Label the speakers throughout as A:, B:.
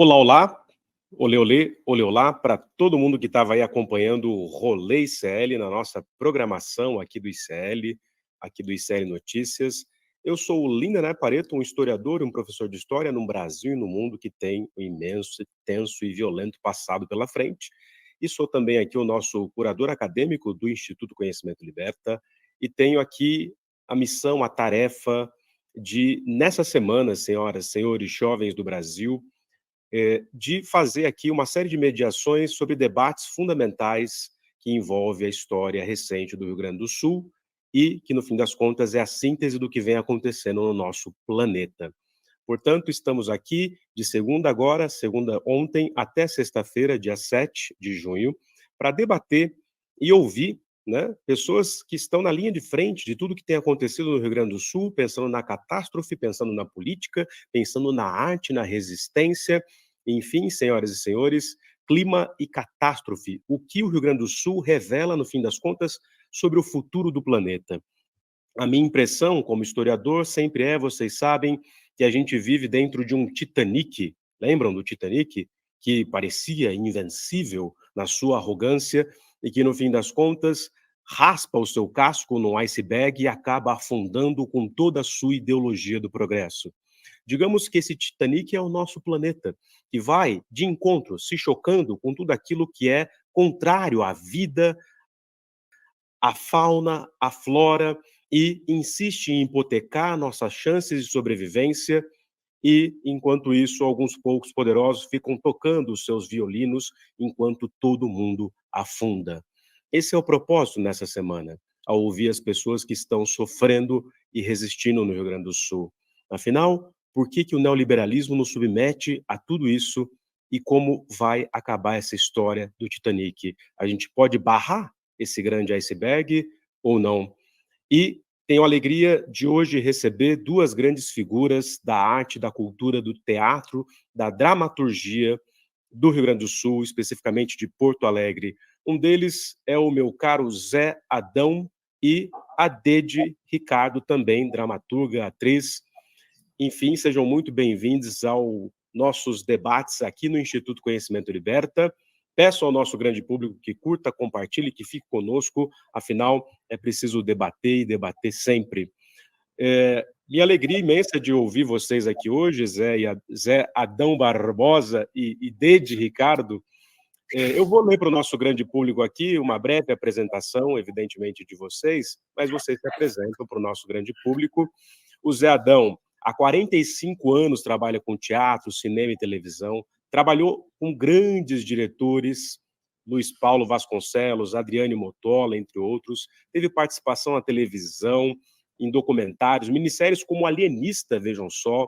A: Olá, olá, olê, olê, olê, olá, para todo mundo que estava aí acompanhando o Rolê ICL na nossa programação aqui do ICL Notícias. Eu sou o Lindener Pareto, um historiador e um professor de história no Brasil e no mundo que tem um imenso, tenso e violento passado pela frente. E sou também aqui o nosso curador acadêmico do Instituto Conhecimento Liberta e tenho aqui a missão, a tarefa de, nessa semana, senhoras, senhores, jovens do Brasil, de fazer aqui uma série de mediações sobre debates fundamentais que envolvem a história recente do Rio Grande do Sul e que, no fim das contas, é a síntese do que vem acontecendo no nosso planeta. Portanto, estamos aqui de segunda ontem, até sexta-feira, dia 7 de junho, para debater e ouvir, né, pessoas que estão na linha de frente de tudo que tem acontecido no Rio Grande do Sul, pensando na catástrofe, pensando na política, pensando na arte, na resistência, enfim, senhoras e senhores, clima e catástrofe. O que o Rio Grande do Sul revela, no fim das contas, sobre o futuro do planeta. A minha impressão como historiador sempre é, vocês sabem, que a gente vive dentro de um Titanic. Lembram do Titanic? Que parecia invencível na sua arrogância e que, no fim das contas, raspa o seu casco num iceberg e acaba afundando com toda a sua ideologia do progresso. Digamos que esse Titanic é o nosso planeta, que vai de encontro, se chocando com tudo aquilo que é contrário à vida, à fauna, à flora, e insiste em hipotecar nossas chances de sobrevivência, e, enquanto isso, alguns poucos poderosos ficam tocando os seus violinos enquanto todo mundo afunda. Esse é o propósito nessa semana, ao ouvir as pessoas que estão sofrendo e resistindo no Rio Grande do Sul. Afinal, por que o neoliberalismo nos submete a tudo isso e como vai acabar essa história do Titanic? A gente pode barrar esse grande iceberg ou não? E tenho a alegria de hoje receber duas grandes figuras da arte, da cultura, do teatro, da dramaturgia do Rio Grande do Sul, especificamente de Porto Alegre. Um deles é o meu caro Zé Adão e a Dede Ricardo, também dramaturga, atriz. Enfim, sejam muito bem-vindos aos nossos debates aqui no Instituto Conhecimento Liberta. Peço ao nosso grande público que curta, compartilhe, que fique conosco, afinal, é preciso debater e debater sempre. Minha alegria imensa de ouvir vocês aqui hoje, Zé Adão Barbosa e Dede Ricardo. Eu vou ler para o nosso grande público aqui uma breve apresentação, evidentemente, de vocês, mas vocês se apresentam para o nosso grande público. O Zé Adão, há 45 anos, trabalha com teatro, cinema e televisão, trabalhou com grandes diretores, Luiz Paulo Vasconcelos, Adriane Motola, entre outros, teve participação na televisão, em documentários, minisséries como Alienista, vejam só,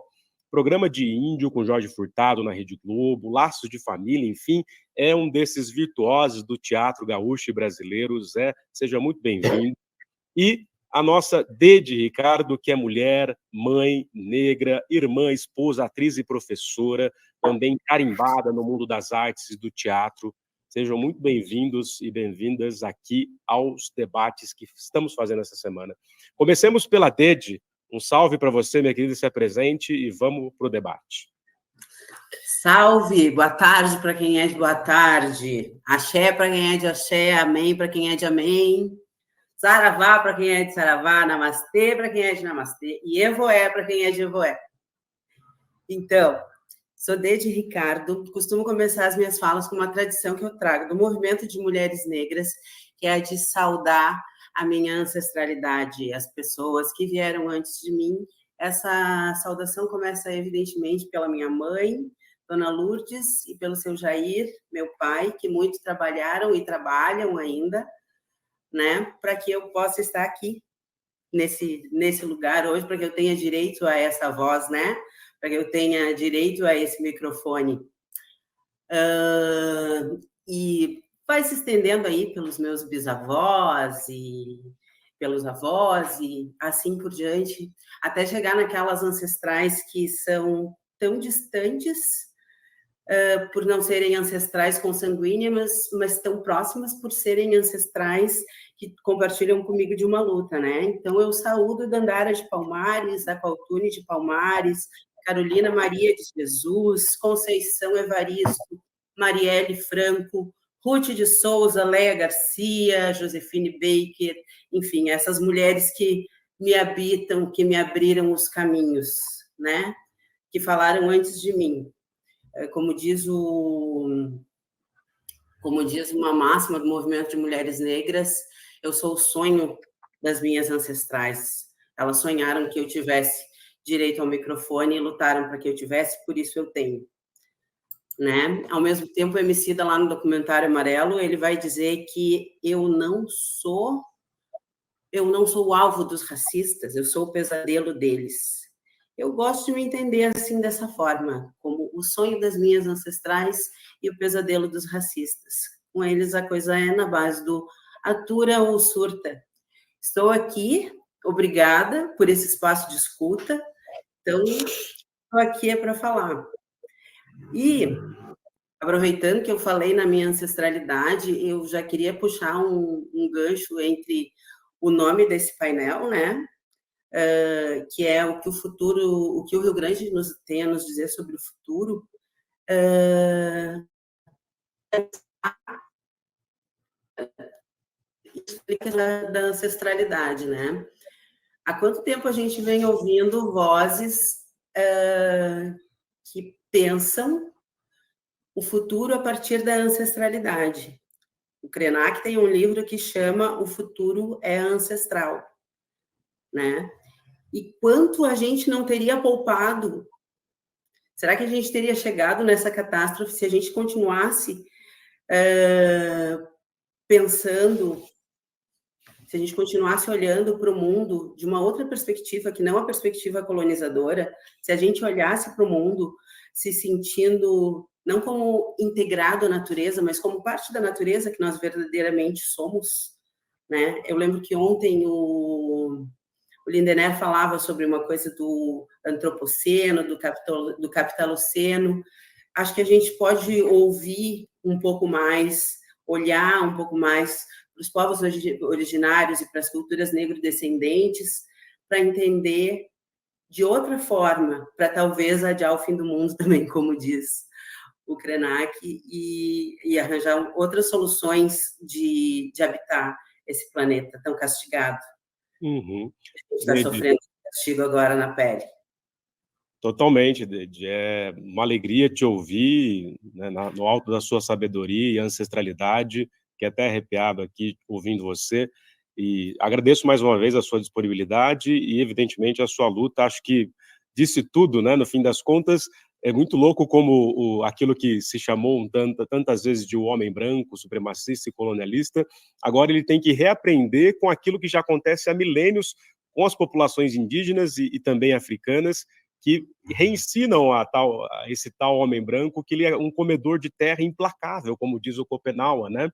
A: programa de Índio com Jorge Furtado na Rede Globo, Laços de Família, enfim, é um desses virtuosos do teatro gaúcho e brasileiro. Zé, seja muito bem-vindo. E a nossa Dede Ricardo, que é mulher, mãe, negra, irmã, esposa, atriz e professora, também carimbada no mundo das artes e do teatro. Sejam muito bem-vindos e bem-vindas aqui aos debates que estamos fazendo essa semana. Comecemos pela Dede. Um salve para você, minha querida, se apresente e vamos para o debate.
B: Salve, boa tarde para quem é de boa tarde, axé para quem é de axé, amém para quem é de amém, saravá para quem é de saravá, namastê para quem é de namastê e evoé para quem é de evoé. Então, sou Dede Ricardo, costumo começar as minhas falas com uma tradição que eu trago do movimento de mulheres negras, que é a de saudar a minha ancestralidade, as pessoas que vieram antes de mim. Essa saudação começa, evidentemente, pela minha mãe, Dona Lourdes, e pelo seu Jair, meu pai, que muito trabalharam e trabalham ainda, né, para que eu possa estar aqui, nesse lugar hoje, para que eu tenha direito a essa voz, né, para que eu tenha direito a esse microfone. E vai se estendendo aí pelos meus bisavós e pelos avós e assim por diante, até chegar naquelas ancestrais que são tão distantes, por não serem ancestrais consanguíneas, mas tão próximas por serem ancestrais que compartilham comigo de uma luta, né? Então, eu saúdo Dandara de Palmares, a Qualtune de Palmares, Carolina Maria de Jesus, Conceição Evaristo, Marielle Franco, Ruth de Souza, Leia Garcia, Josefine Baker, enfim, essas mulheres que me habitam, que me abriram os caminhos, né? Que falaram antes de mim. Como diz uma máxima do movimento de mulheres negras, eu sou o sonho das minhas ancestrais. Elas sonharam que eu tivesse direito ao microfone e lutaram para que eu tivesse, por isso eu tenho. Né? Ao mesmo tempo, o Emicida, lá no documentário Amarelo, ele vai dizer que eu não sou o alvo dos racistas, eu sou o pesadelo deles. Eu gosto de me entender assim, dessa forma, como o sonho das minhas ancestrais e o pesadelo dos racistas. Com eles, a coisa é na base do atura ou surta. Estou aqui, obrigada por esse espaço de escuta. Então, estou aqui para falar. E, aproveitando que eu falei na minha ancestralidade, eu já queria puxar um gancho entre o nome desse painel, né? Que é o que o que o Rio Grande tem a nos dizer sobre o futuro. Explica da ancestralidade, né? Há quanto tempo a gente vem ouvindo vozes que pensam o futuro a partir da ancestralidade? O Krenak tem um livro que chama O Futuro é Ancestral, né? E quanto a gente não teria poupado? Será que a gente teria chegado nessa catástrofe se a gente continuasse pensando, se a gente continuasse olhando para o mundo de uma outra perspectiva, que não a perspectiva colonizadora, se a gente olhasse para o mundo se sentindo não como integrado à natureza, mas como parte da natureza que nós verdadeiramente somos, né? Eu lembro que ontem o Lindener falava sobre uma coisa do antropoceno, do capitaloceno. Acho que a gente pode ouvir um pouco mais, olhar um pouco mais para os povos originários e para as culturas negro-descendentes, para entender de outra forma, para talvez adiar o fim do mundo também, como diz o Krenak, e arranjar outras soluções de habitar esse planeta tão castigado.
A: Uhum.
B: A gente está sofrendo castigo agora na pele.
A: Totalmente, Dede. É uma alegria te ouvir, né, no alto da sua sabedoria e ancestralidade, que até arrepiado aqui ouvindo você. E agradeço mais uma vez a sua disponibilidade e, evidentemente, a sua luta. Acho que disse tudo, né? No fim das contas, é muito louco como aquilo que se chamou tantas vezes de o homem branco, supremacista e colonialista, agora ele tem que reaprender com aquilo que já acontece há milênios com as populações indígenas e também africanas, que reensinam a esse tal homem branco que ele é um comedor de terra implacável, como diz o Schopenhauer, né?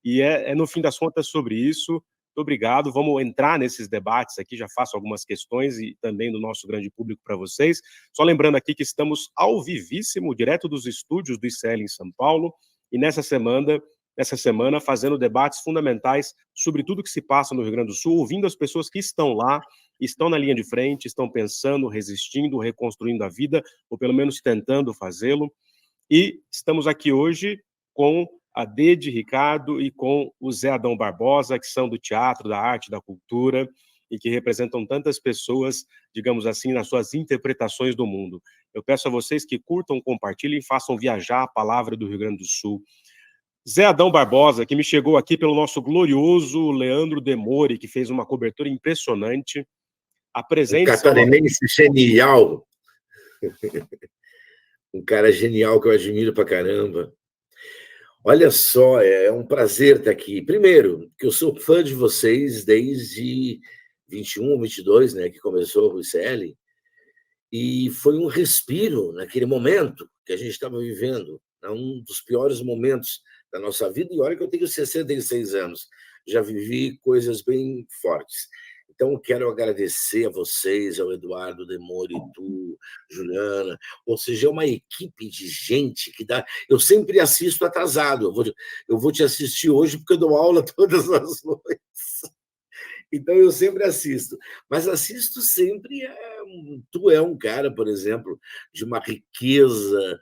A: E no fim das contas, sobre isso. Muito obrigado. Vamos entrar nesses debates aqui, já faço algumas questões e também do nosso grande público para vocês. Só lembrando aqui que estamos ao vivíssimo, direto dos estúdios do ICL em São Paulo, e nessa semana fazendo debates fundamentais sobre tudo que se passa no Rio Grande do Sul, ouvindo as pessoas que estão lá, estão na linha de frente, estão pensando, resistindo, reconstruindo a vida, ou pelo menos tentando fazê-lo. E estamos aqui hoje com a Dede Ricardo e com o Zé Adão Barbosa, que são do teatro, da arte, da cultura, e que representam tantas pessoas, digamos assim, nas suas interpretações do mundo. Eu peço a vocês que curtam, compartilhem, façam viajar a palavra do Rio Grande do Sul. Zé Adão Barbosa, que me chegou aqui pelo nosso glorioso Leandro Demore, que fez uma cobertura impressionante. Apresente-se.
C: Um catarinense genial. Um cara genial que eu admiro pra caramba. Olha só, é um prazer estar aqui. Primeiro, que eu sou fã de vocês desde 21, 22, né, que começou o ICL, e foi um respiro naquele momento que a gente estava vivendo, um dos piores momentos da nossa vida, e olha que eu tenho 66 anos, já vivi coisas bem fortes. Então, eu quero agradecer a vocês, ao Eduardo Demore, tu, Juliana, ou seja, é uma equipe de gente que dá... Eu sempre assisto atrasado, eu vou te assistir hoje porque eu dou aula todas as noites. Então, eu sempre assisto. Mas assisto sempre... Tu é um cara, por exemplo, de uma riqueza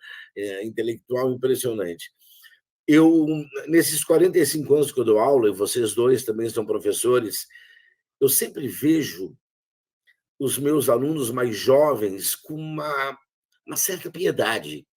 C: intelectual impressionante. Nesses 45 anos que eu dou aula, e vocês dois também são professores, eu sempre vejo os meus alunos mais jovens com uma certa piedade.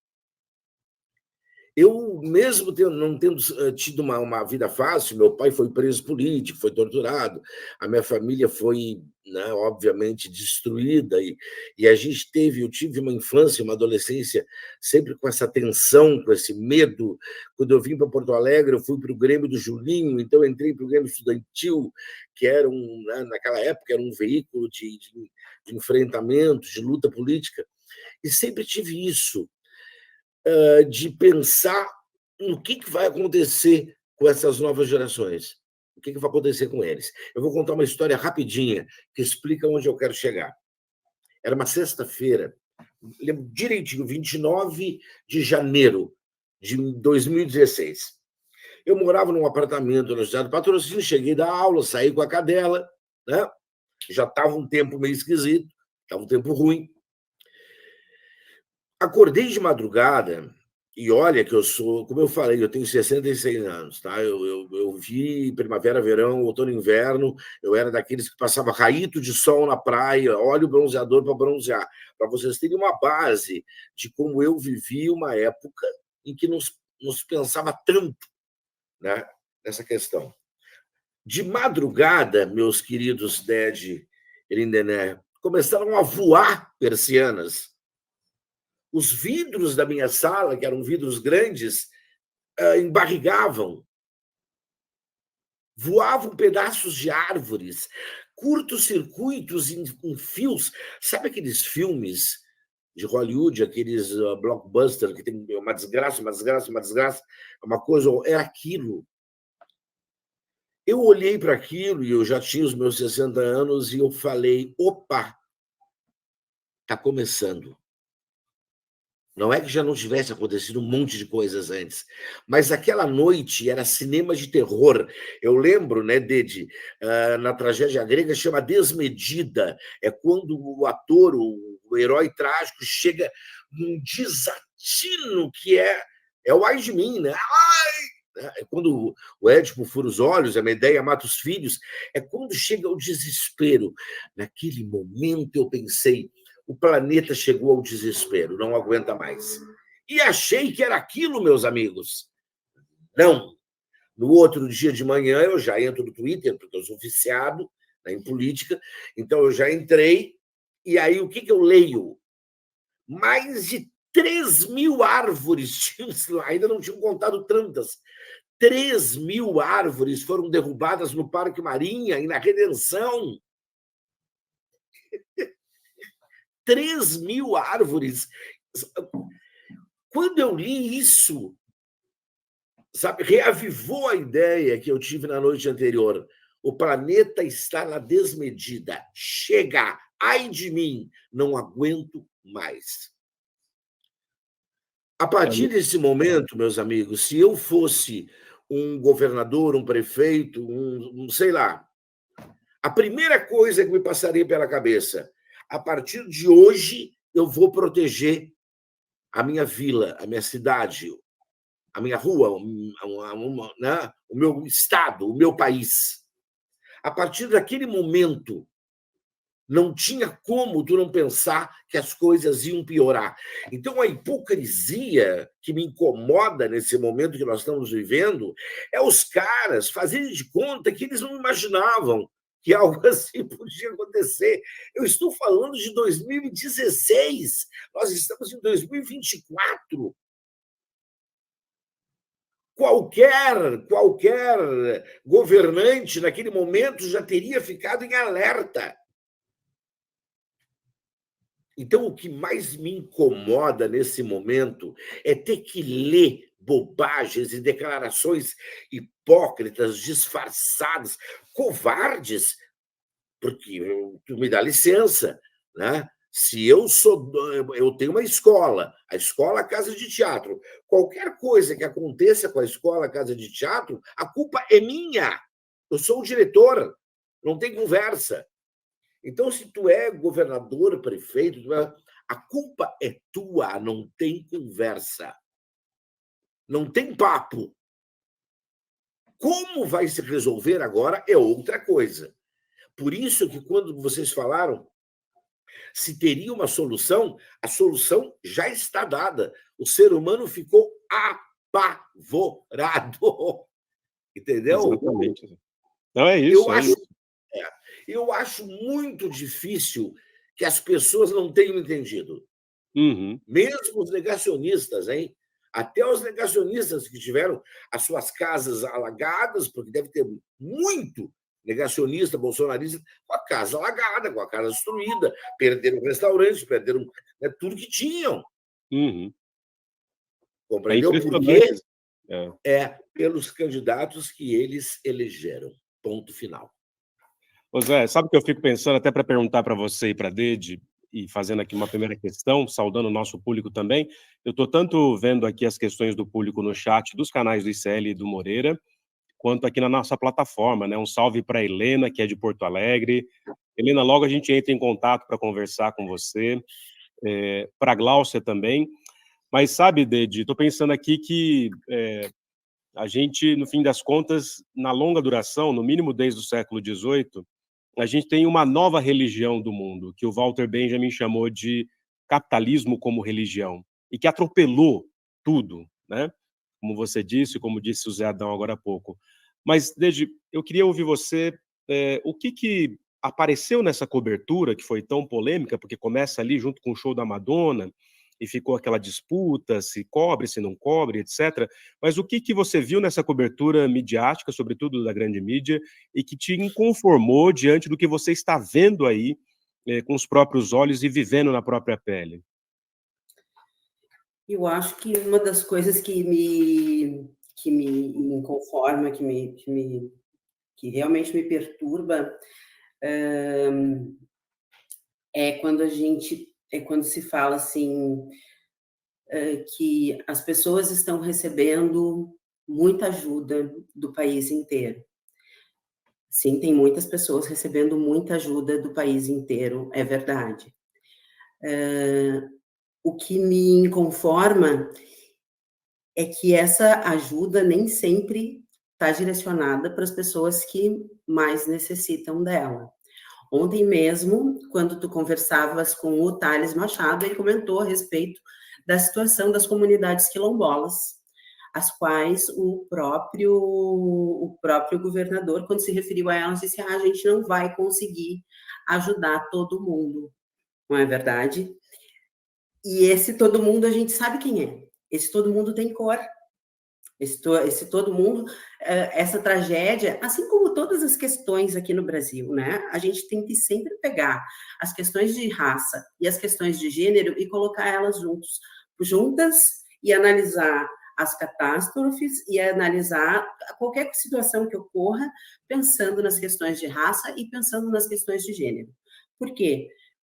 C: Eu, mesmo não tendo tido uma vida fácil, meu pai foi preso político, foi torturado, a minha família foi, né, obviamente, destruída, e eu tive uma infância, uma adolescência sempre com essa tensão, com esse medo. Quando eu vim para Porto Alegre, eu fui para o Grêmio do Julinho, então eu entrei para o Grêmio Estudantil, que era, naquela época, era um veículo de enfrentamento, de luta política, e sempre tive isso, de pensar no que vai acontecer com essas novas gerações, o que vai acontecer com eles. Eu vou contar uma história rapidinha que explica onde eu quero chegar. Era uma sexta-feira, lembro direitinho, 29 de janeiro de 2016. Eu morava num apartamento na cidade do Patrocínio, cheguei da aula, saí com a cadela, né? Já estava um tempo meio esquisito, estava um tempo ruim. Acordei de madrugada, e olha que eu sou, como eu falei, eu tenho 66 anos, tá? Eu vi primavera, verão, outono, inverno, eu era daqueles que passava raíto de sol na praia, óleo bronzeador para bronzear, para vocês terem uma base de como eu vivi uma época em que nos pensava tanto, né, nessa questão. De madrugada, meus queridos Ded e Lindené, começaram a voar persianas. Os vidros da minha sala, que eram vidros grandes, embarrigavam. Voavam pedaços de árvores, curtos-circuitos em fios. Sabe aqueles filmes de Hollywood, aqueles blockbusters que tem uma desgraça, uma coisa... É aquilo. Eu olhei para aquilo, e eu já tinha os meus 60 anos, e eu falei, opa, está começando. Não é que já não tivesse acontecido um monte de coisas antes, mas aquela noite era cinema de terror. Eu lembro, né, Dede, na tragédia grega chama Desmedida, é quando o ator, o herói trágico, chega num desatino que é o ai de mim, né? Ai! É quando o Édipo fura os olhos, a Medeia mata os filhos, é quando chega o desespero. Naquele momento eu pensei, o planeta chegou ao desespero, não aguenta mais. E achei que era aquilo, meus amigos. Não. No outro dia de manhã, eu já entro no Twitter, porque eu sou viciado, né, em política, então eu já entrei, e aí o que eu leio? Mais de 3.000 árvores, ainda não tinham contado tantas, 3.000 árvores foram derrubadas no Parque Marinha e na Redenção. 3.000 árvores. Quando eu li isso, sabe, reavivou a ideia que eu tive na noite anterior. O planeta está na desmedida. Chega, ai de mim, não aguento mais. A partir desse momento, meus amigos, se eu fosse um governador, um prefeito, sei lá, a primeira coisa que me passaria pela cabeça: a partir de hoje, eu vou proteger a minha vila, a minha cidade, a minha rua, né? O meu estado, o meu país. A partir daquele momento, não tinha como tu não pensar que as coisas iam piorar. Então, a hipocrisia que me incomoda nesse momento que nós estamos vivendo é os caras fazerem de conta que eles não imaginavam que algo assim podia acontecer. Eu estou falando de 2016, nós estamos em 2024. Qualquer governante, naquele momento, já teria ficado em alerta. Então, o que mais me incomoda nesse momento é ter que ler bobagens e declarações hipócritas, disfarçadas, covardes, porque tu me dá licença, né? Se eu tenho uma escola, a escola Casa de Teatro, qualquer coisa que aconteça com a escola Casa de Teatro, a culpa é minha. Eu sou o diretor. Não tem conversa. Então, se tu é governador, prefeito, a culpa é tua, não tem conversa. Não tem papo. Como vai se resolver agora é outra coisa. Por isso que quando vocês falaram se teria uma solução, a solução já está dada. O ser humano ficou apavorado. Entendeu?
A: Exatamente. Não, é isso, é isso.
C: Eu acho muito difícil que as pessoas não tenham entendido.
A: Uhum.
C: Mesmo os negacionistas, hein? Até os negacionistas que tiveram as suas casas alagadas, porque deve ter muito negacionista, bolsonarista, com a casa alagada, com a casa destruída, perderam restaurantes, perderam, né, tudo que tinham.
A: Uhum.
C: Compreendeu? Por quê? Pelos candidatos que eles elegeram. Ponto final.
A: Ô Zé, sabe o que eu fico pensando, até para perguntar para você e para a Dede, e fazendo aqui uma primeira questão, saudando o nosso público também. Eu estou tanto vendo aqui as questões do público no chat dos canais do ICL e do Moreira, quanto aqui na nossa plataforma, né? Um salve para a Helena, que é de Porto Alegre. Helena, logo a gente entra em contato para conversar com você. Para a Gláucia também. Mas sabe, Dede, estou pensando aqui que a gente, no fim das contas, na longa duração, no mínimo desde o século XVIII, a gente tem uma nova religião do mundo, que o Walter Benjamin chamou de capitalismo como religião, e que atropelou tudo, né? Como você disse, como disse o Zé Adão agora há pouco. Mas, Dede, eu queria ouvir você, o que apareceu nessa cobertura, que foi tão polêmica, porque começa ali junto com o show da Madonna, e ficou aquela disputa, se cobre, se não cobre, etc. Mas o que você viu nessa cobertura midiática, sobretudo da grande mídia, e que te inconformou diante do que você está vendo aí com os próprios olhos e vivendo na própria pele?
B: Eu acho que uma das coisas que me inconforma, que realmente me perturba, é quando se fala assim, que as pessoas estão recebendo muita ajuda do país inteiro. Sim, tem muitas pessoas recebendo muita ajuda do país inteiro, é verdade. O que me inconforma é que essa ajuda nem sempre está direcionada para as pessoas que mais necessitam dela. Ontem mesmo, quando tu conversavas com o Thales Machado, ele comentou a respeito da situação das comunidades quilombolas, as quais o próprio governador, quando se referiu a elas, disse: a gente não vai conseguir ajudar todo mundo, não é verdade? E esse todo mundo, a gente sabe quem é. Esse todo mundo tem cor. Esse todo mundo, essa tragédia, assim como todas as questões aqui no Brasil, né? A gente tem que sempre pegar as questões de raça e as questões de gênero e colocar elas juntas e analisar as catástrofes e analisar qualquer situação que ocorra pensando nas questões de raça e pensando nas questões de gênero. Por quê?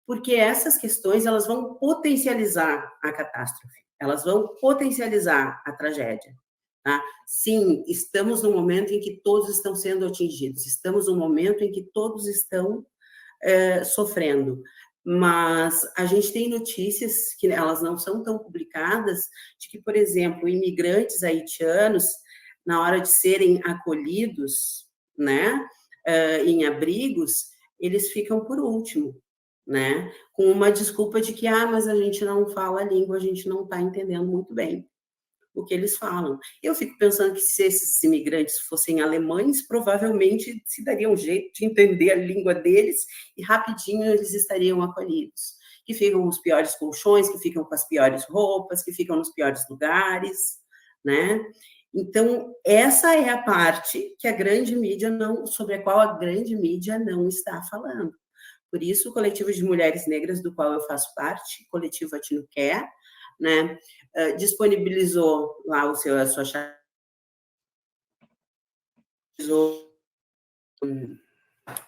B: Porque essas questões, elas vão potencializar a catástrofe, elas vão potencializar a tragédia. Tá? Sim, estamos num momento em que todos estão sendo atingidos, estamos num momento em que todos estão sofrendo, mas a gente tem notícias que elas não são tão publicadas, de que, por exemplo, imigrantes haitianos, na hora de serem acolhidos, né, em abrigos, eles ficam por último, né, com uma desculpa de que, mas a gente não fala a língua, a gente não está entendendo muito bem o que eles falam. Eu fico pensando que se esses imigrantes fossem alemães, provavelmente se daria um jeito de entender a língua deles e rapidinho eles estariam acolhidos. Que ficam com os piores colchões, que ficam com as piores roupas, que ficam nos piores lugares, né? Então, essa é a parte que a grande mídia sobre a qual a grande mídia não está falando. Por isso, o coletivo de mulheres negras, do qual eu faço parte, coletivo Atinuqué, né, disponibilizou lá a sua chave,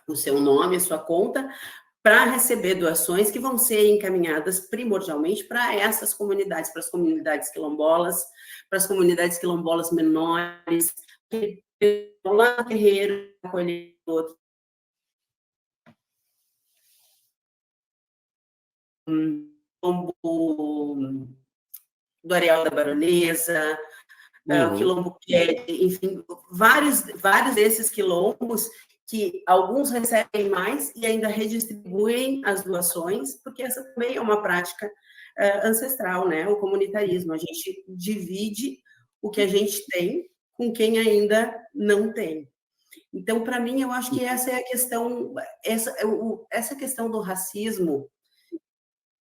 B: o seu nome, a sua conta, para receber doações que vão ser encaminhadas primordialmente para essas comunidades, para as comunidades quilombolas menores, lá no terreiro, quilombo do Areal da Baronesa, o quilombo Quede, enfim, vários desses quilombos que alguns recebem mais e ainda redistribuem as doações, porque essa também é uma prática ancestral, né? O comunitarismo, a gente divide o que a gente tem com quem ainda não tem. Então, para mim, eu acho que essa é a questão, essa questão do racismo,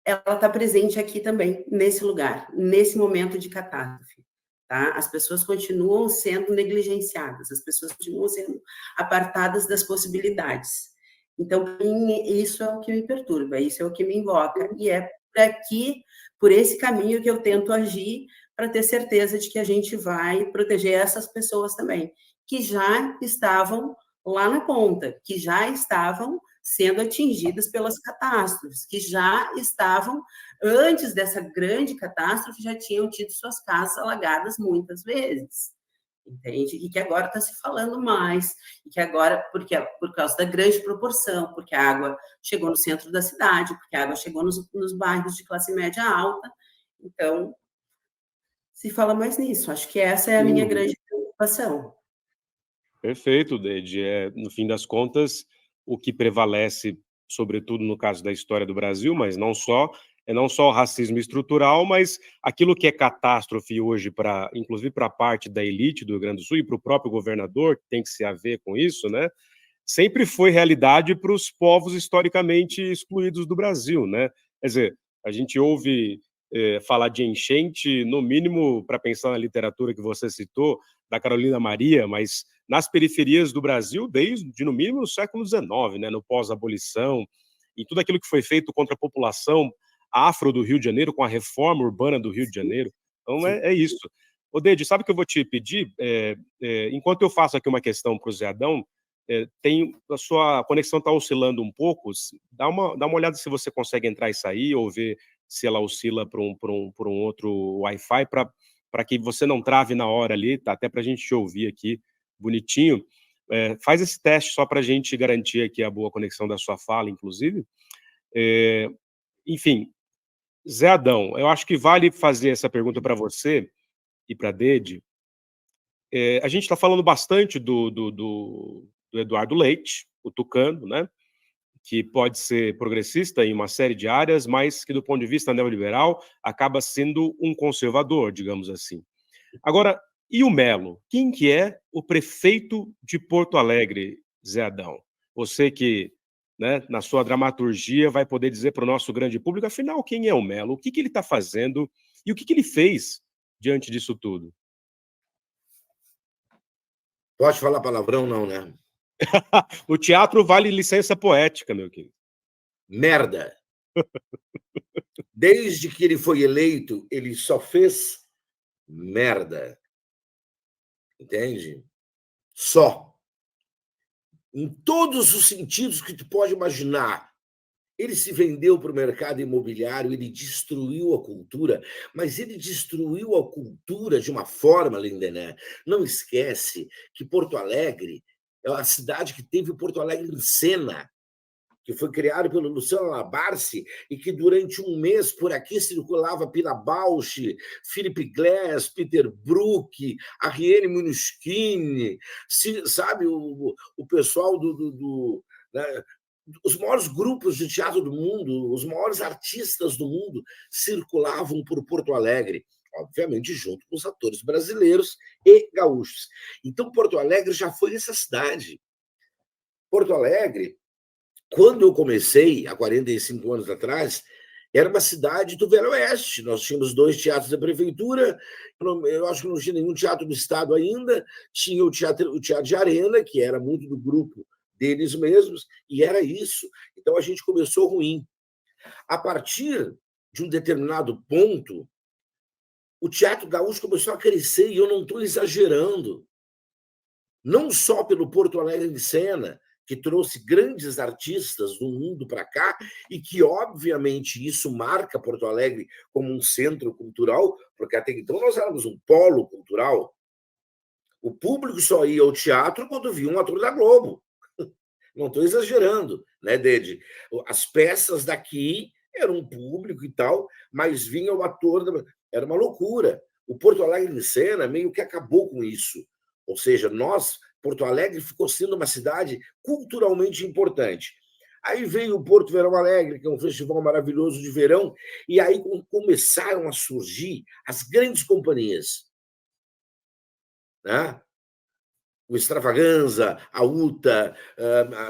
B: ela está presente aqui também, nesse lugar, nesse momento de catástrofe. Tá? As pessoas continuam sendo negligenciadas, as pessoas continuam sendo apartadas das possibilidades. Então, para mim, isso é o que me perturba, isso é o que me invoca, e é por aqui, por esse caminho que eu tento agir para ter certeza de que a gente vai proteger essas pessoas também, que já estavam lá na ponta, que já estavam sendo atingidas pelas catástrofes, que já estavam, antes dessa grande catástrofe, já tinham tido suas casas alagadas muitas vezes, entende? E que agora está se falando mais, e que agora, por causa da grande proporção, porque a água chegou no centro da cidade, porque a água chegou nos bairros de classe média alta, então, se fala mais nisso. Acho que essa é a minha grande preocupação.
A: Perfeito, Deide. No fim das contas, o que prevalece, sobretudo no caso da história do Brasil, mas não só, é não só o racismo estrutural, mas aquilo que é catástrofe hoje, inclusive para a parte da elite do Rio Grande do Sul e para o próprio governador, que tem que se haver com isso, né? Sempre foi realidade para os povos historicamente excluídos do Brasil, né? Quer dizer, a gente ouve falar de enchente, no mínimo, para pensar na literatura que você citou, da Carolina Maria, mas nas periferias do Brasil, desde, no mínimo, o século XIX, né? No pós-abolição, e tudo aquilo que foi feito contra a população afro do Rio de Janeiro, com a reforma urbana do Rio de Janeiro. Então, é isso. Ô, Deide, sabe o que eu vou te pedir? Enquanto eu faço aqui uma questão para o Zé Adão, a sua conexão está oscilando um pouco, dá uma olhada se você consegue entrar e sair, ou ver se ela oscila para um outro Wi-Fi, para que você não trave na hora ali, tá? Até para a gente te ouvir aqui bonitinho. Faz esse teste só para a gente garantir aqui a boa conexão da sua fala, inclusive. Enfim, Zé Adão, eu acho que vale fazer essa pergunta para você e para a Deide. A gente está falando bastante do Eduardo Leite, o tucano, né? Que pode ser progressista em uma série de áreas, mas que, do ponto de vista neoliberal, acaba sendo um conservador, digamos assim. Agora, e o Melo? Quem que é o prefeito de Porto Alegre, Zé Adão? Você que, né, na sua dramaturgia, vai poder dizer para o nosso grande público, afinal, quem é o Melo? O que ele está fazendo e o que ele fez diante disso tudo?
C: Pode falar palavrão, não, né?
A: No teatro vale licença poética, meu querido.
C: Merda. Desde que ele foi eleito, ele só fez merda. Entende? Só. Em todos os sentidos que tu pode imaginar. Ele se vendeu para o mercado imobiliário, ele destruiu a cultura, mas ele destruiu a cultura de uma forma, Lindené. Não esquece que Porto Alegre é a cidade que teve o Porto Alegre em Cena, que foi criado pelo Luciano Labarce e que durante um mês por aqui circulava Pina Bausch, Philip Glass, Peter Brook, Ariane Minuschini, sabe, o pessoal né, os maiores grupos de teatro do mundo, os maiores artistas do mundo circulavam por Porto Alegre, obviamente junto com os atores brasileiros e gaúchos. Então, Porto Alegre já foi essa cidade. Porto Alegre, quando eu comecei, há 45 anos atrás, era uma cidade do Velho Oeste. Nós tínhamos 2 teatros da prefeitura, eu acho que não tinha nenhum teatro do Estado ainda, tinha o teatro de Arena, que era muito do grupo deles mesmos, e era isso. Então, a gente começou ruim. A partir de um determinado ponto, o teatro gaúcho começou a crescer, e eu não estou exagerando. Não só pelo Porto Alegre de Cena, que trouxe grandes artistas do mundo para cá, e que, obviamente, isso marca Porto Alegre como um centro cultural, porque até então nós éramos um polo cultural. O público só ia ao teatro quando via um ator da Globo. Não estou exagerando, né, Deide? As peças daqui era um público e tal, mas vinha o ator, era uma loucura. O Porto Alegre em Cena meio que acabou com isso. Ou seja, Porto Alegre ficou sendo uma cidade culturalmente importante. Aí veio o Porto Verão Alegre, que é um festival maravilhoso de verão, e aí começaram a surgir as grandes companhias, né? O Extravaganza, a UTA,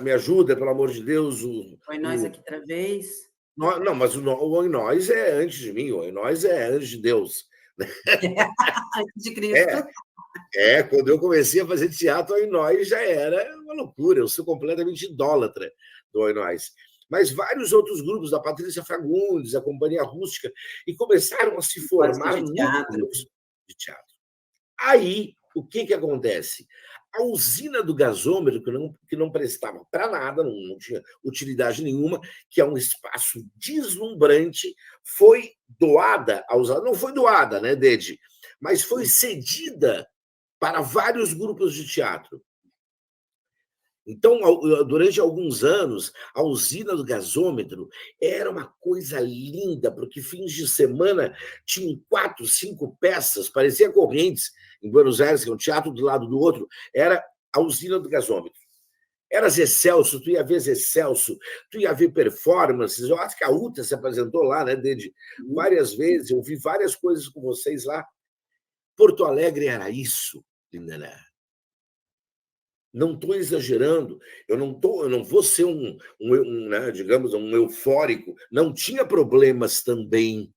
C: me ajuda, pelo amor de Deus.
B: Oi, nós aqui outra vez.
C: Não, mas o Oi Nós é antes de mim, o Oi Nós é antes de Deus.
B: Antes de Cristo.
C: Quando eu comecei a fazer teatro, o Oi Nós já era uma loucura, eu sou completamente idólatra do Oi Nós. Mas vários outros grupos, da Patrícia Fagundes, a Companhia Rústica, e começaram a se formar núcleos de teatro. Aí, o que acontece? A usina do gasômetro, que não prestava para nada, não tinha utilidade nenhuma, que é um espaço deslumbrante, foi doada não foi doada, né, Dede? Mas foi cedida para vários grupos de teatro. Então, durante alguns anos, a usina do gasômetro era uma coisa linda, porque fins de semana tinham 4, 5 peças, parecia Correntes, em Buenos Aires, que é um teatro do lado do outro, era a usina do gasômetro. Era Zé Celso, tu ia ver Zé Celso, tu ia ver performances, eu acho que a UTA se apresentou lá, né, Dede? Várias vezes, eu vi várias coisas com vocês lá. Porto Alegre era isso, Lindana. Não estou exagerando, eu não vou ser né, digamos, um eufórico. Não tinha problemas também.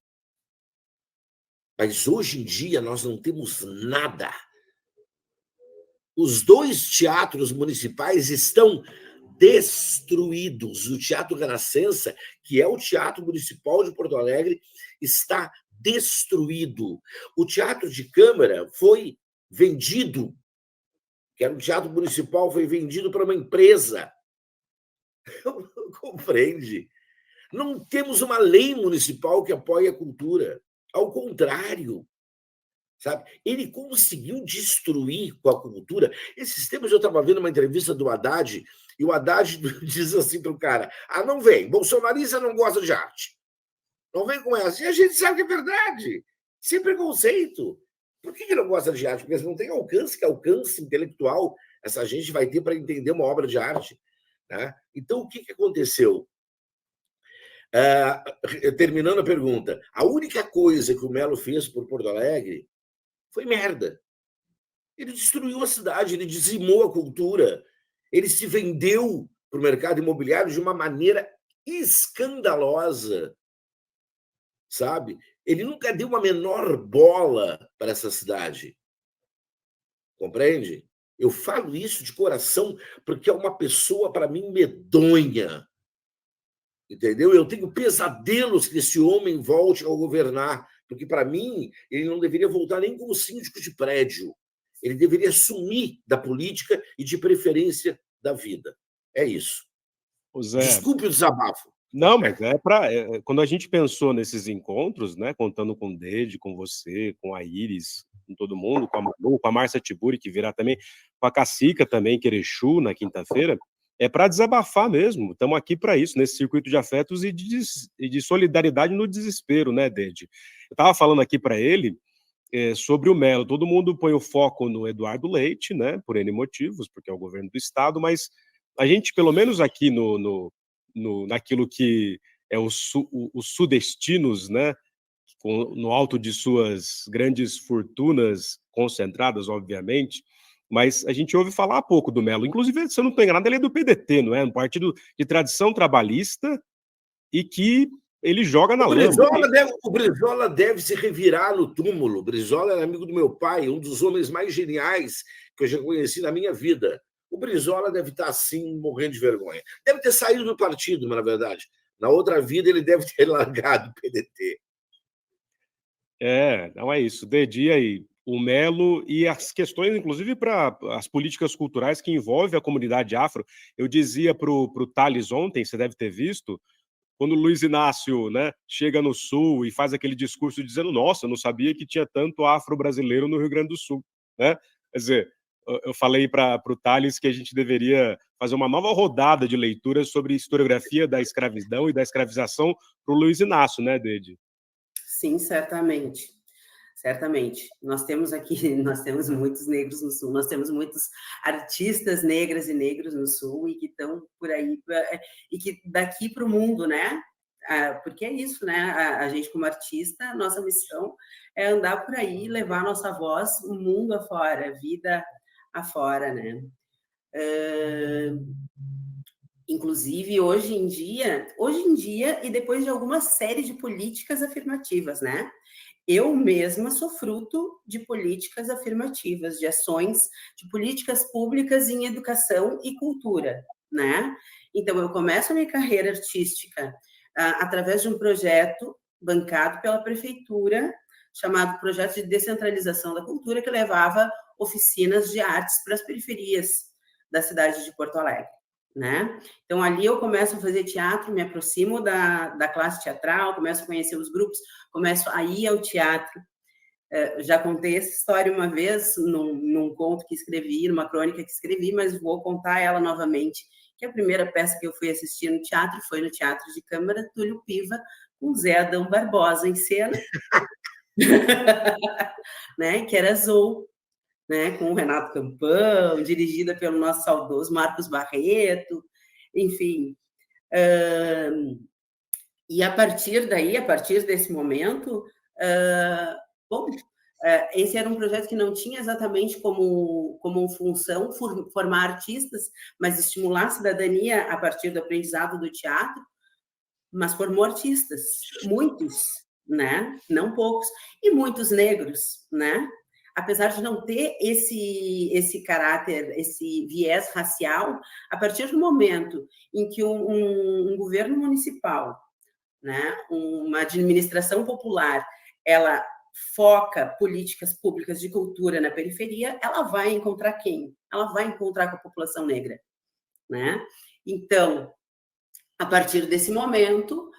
C: Mas hoje em dia nós não temos nada. Os 2 teatros municipais estão destruídos. O Teatro Renascença, que é o Teatro Municipal de Porto Alegre, está destruído. O Teatro de Câmara foi vendido, que era um teatro municipal, foi vendido para uma empresa. Compreende? Não temos uma lei municipal que apoie a cultura. Ao contrário, sabe? Ele conseguiu destruir com a cultura. Esses tempos eu estava vendo uma entrevista do Haddad, e o Haddad diz assim para o cara: não vem, bolsonarista não gosta de arte. Não vem com essa. E a gente sabe que é verdade. Sem preconceito. Por que não gosta de arte? Porque eles não têm alcance, que alcance intelectual essa gente vai ter para entender uma obra de arte. Né? Então, o que aconteceu? Terminando a pergunta, a única coisa que o Melo fez por Porto Alegre foi merda. Ele destruiu a cidade, ele dizimou a cultura, ele se vendeu para o mercado imobiliário de uma maneira escandalosa, sabe? Ele nunca deu uma menor bola para essa cidade. Compreende? Eu falo isso de coração porque é uma pessoa, para mim, medonha. Entendeu? Eu tenho pesadelos que esse homem volte a governar, porque, para mim, ele não deveria voltar nem como síndico de prédio. Ele deveria sumir da política e, de preferência, da vida. É isso. Desculpe o desabafo.
A: Não, mas quando a gente pensou nesses encontros, né, contando com o Dede, com você, com a Iris, com todo mundo, com a Manu, com a Márcia Tiburi, que virá também, com a Cacica também, Querexu, na quinta-feira, é para desabafar mesmo. Estamos aqui para isso, nesse circuito de afetos e de solidariedade no desespero, né, Dede? Eu estava falando aqui para ele sobre o Melo. Todo mundo põe o foco no Eduardo Leite, né, por N motivos, porque é o governo do Estado, mas a gente, pelo menos aqui naquilo que é os sudestinos, né, no alto de suas grandes fortunas concentradas, obviamente, mas a gente ouve falar pouco do Melo. Inclusive, se eu não estou enganado, ele é do PDT, não é? Um partido de tradição trabalhista e que ele joga na lama.
C: O Brizola deve se revirar no túmulo. O Brizola era amigo do meu pai, um dos homens mais geniais que eu já conheci na minha vida. O Brizola deve estar, assim, morrendo de vergonha. Deve ter saído do partido, na verdade. Na outra vida, ele deve ter largado o PDT.
A: Não é isso. Dedi aí, o Melo e as questões, inclusive, para as políticas culturais que envolvem a comunidade afro. Eu dizia para o Thales ontem, você deve ter visto, quando o Luiz Inácio, né, chega no Sul e faz aquele discurso dizendo: nossa, eu não sabia que tinha tanto afro-brasileiro no Rio Grande do Sul. Né? Quer dizer, eu falei para o Thales que a gente deveria fazer uma nova rodada de leituras sobre historiografia da escravidão e da escravização para o Luiz Inácio, né, Dede?
B: Sim, certamente. Certamente. Nós temos muitos negros no Sul, nós temos muitos artistas negras e negros no Sul e que estão por aí, e que daqui para o mundo, né? Porque é isso, né? A gente, como artista, a nossa missão é andar por aí e levar a nossa voz o mundo afora, a vida afora, né? Inclusive, hoje em dia, e depois de alguma série de políticas afirmativas, né? Eu mesma sou fruto de políticas afirmativas, de ações, de políticas públicas em educação e cultura, né? Então, eu começo a minha carreira artística através de um projeto bancado pela prefeitura, chamado Projeto de Descentralização da Cultura, que levava oficinas de artes para as periferias da cidade de Porto Alegre, né? Então, ali eu começo a fazer teatro, me aproximo da classe teatral, começo a conhecer os grupos, começo a ir ao teatro. Já contei essa história uma vez, num conto que escrevi, numa crônica que escrevi, mas vou contar ela novamente, que a primeira peça que eu fui assistir no teatro foi no Teatro de Câmara, Túlio Piva, com Zé Adão Barbosa em cena, né, que era Zou, né, com o Renato Campão, dirigida pelo nosso saudoso Marcos Barreto, enfim. E a partir desse momento, esse era um projeto que não tinha exatamente como função formar artistas, mas estimular a cidadania a partir do aprendizado do teatro, mas formou artistas, muitos, né? Não poucos, e muitos negros, né? Apesar de não ter esse caráter, esse viés racial, a partir do momento em que um governo municipal, né, uma administração popular, ela foca políticas públicas de cultura na periferia, ela vai encontrar quem? Ela vai encontrar com a população negra, né? Então, a partir desse momento,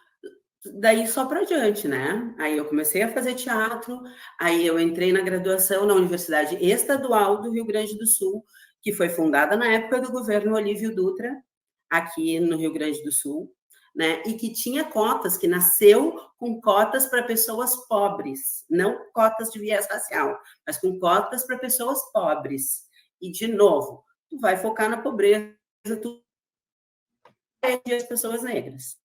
B: daí só para diante, né? Aí eu comecei a fazer teatro, aí eu entrei na graduação na Universidade Estadual do Rio Grande do Sul, que foi fundada na época do governo Olívio Dutra, aqui no Rio Grande do Sul, né? E que tinha cotas, que nasceu com cotas para pessoas pobres, não cotas de viés racial, mas com cotas para pessoas pobres. E, de novo, tu vai focar na pobreza, tu e as pessoas negras.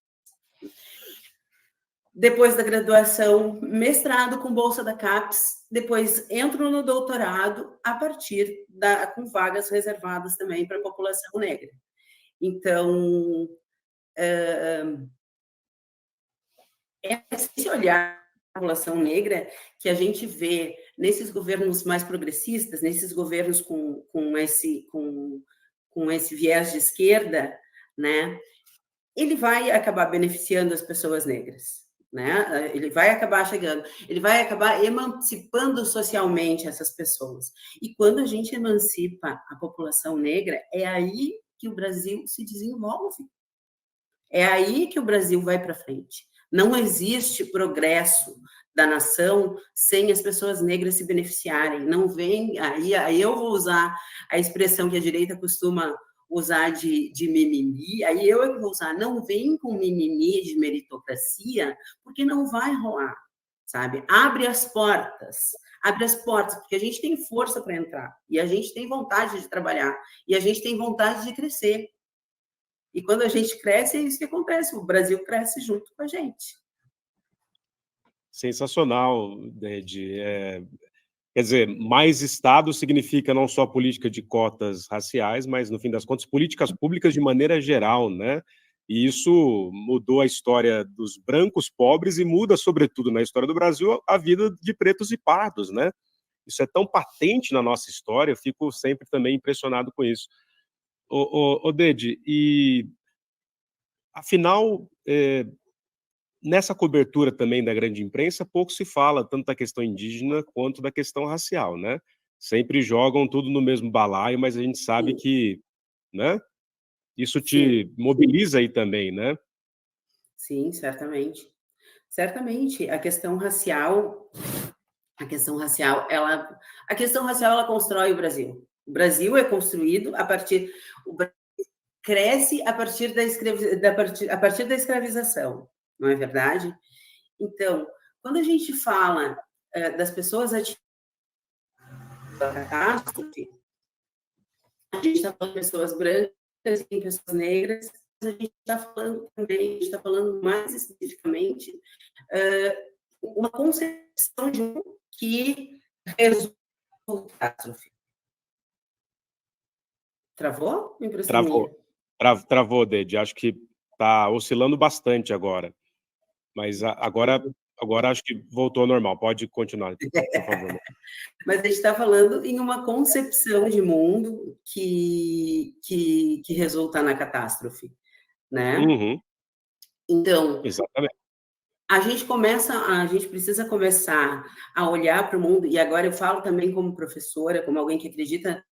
B: Depois da graduação, mestrado com bolsa da CAPES, depois entro no doutorado com vagas reservadas também para a população negra. Então, é esse olhar a população negra que a gente vê nesses governos mais progressistas, nesses governos com esse viés de esquerda, né? Ele vai acabar beneficiando as pessoas negras, né? Ele vai acabar emancipando socialmente essas pessoas. E quando a gente emancipa a população negra, é aí que o Brasil se desenvolve. É aí que o Brasil vai para frente. Não existe progresso da nação sem as pessoas negras se beneficiarem. Não vem aí eu vou usar a expressão que a direita costuma usar de mimimi, aí eu é que vou usar, não vem com mimimi de meritocracia, porque não vai rolar, sabe? Abre as portas, porque a gente tem força para entrar, e a gente tem vontade de trabalhar, e a gente tem vontade de crescer. E quando a gente cresce, é isso que acontece, o Brasil cresce junto com a gente.
A: Sensacional, Dede. Quer dizer, mais Estado significa não só política de cotas raciais, mas, no fim das contas, políticas públicas de maneira geral, né? E isso mudou a história dos brancos pobres e muda, sobretudo, na história do Brasil, a vida de pretos e pardos, né? Isso é tão patente na nossa história, eu fico sempre também impressionado com isso. Dede, e, afinal, nessa cobertura também da grande imprensa, pouco se fala tanto da questão indígena quanto da questão racial, né? Sempre jogam tudo no mesmo balaio, mas a gente sabe que, né? Isso te mobiliza aí também, né?
B: Sim, certamente. Certamente, a questão racial, ela constrói o Brasil, O Brasil é construído a partir... O Brasil cresce a partir a partir da escravização, não é verdade? Então, quando a gente fala das pessoas atingidas pela catástrofe, a gente está falando de pessoas brancas e pessoas negras, mas a gente está falando também, a gente está falando mais especificamente uma concepção de um que resulta em catástrofe. Travou?
A: Travou, Dede. Acho que está oscilando bastante agora. Mas agora acho que voltou ao normal. Pode continuar, por favor.
B: Mas a gente está falando em uma concepção de mundo que resulta na catástrofe, né?
A: Uhum.
B: Então,
A: exatamente.
B: A gente precisa começar a olhar para o mundo, e agora eu falo também como professora, como alguém que acredita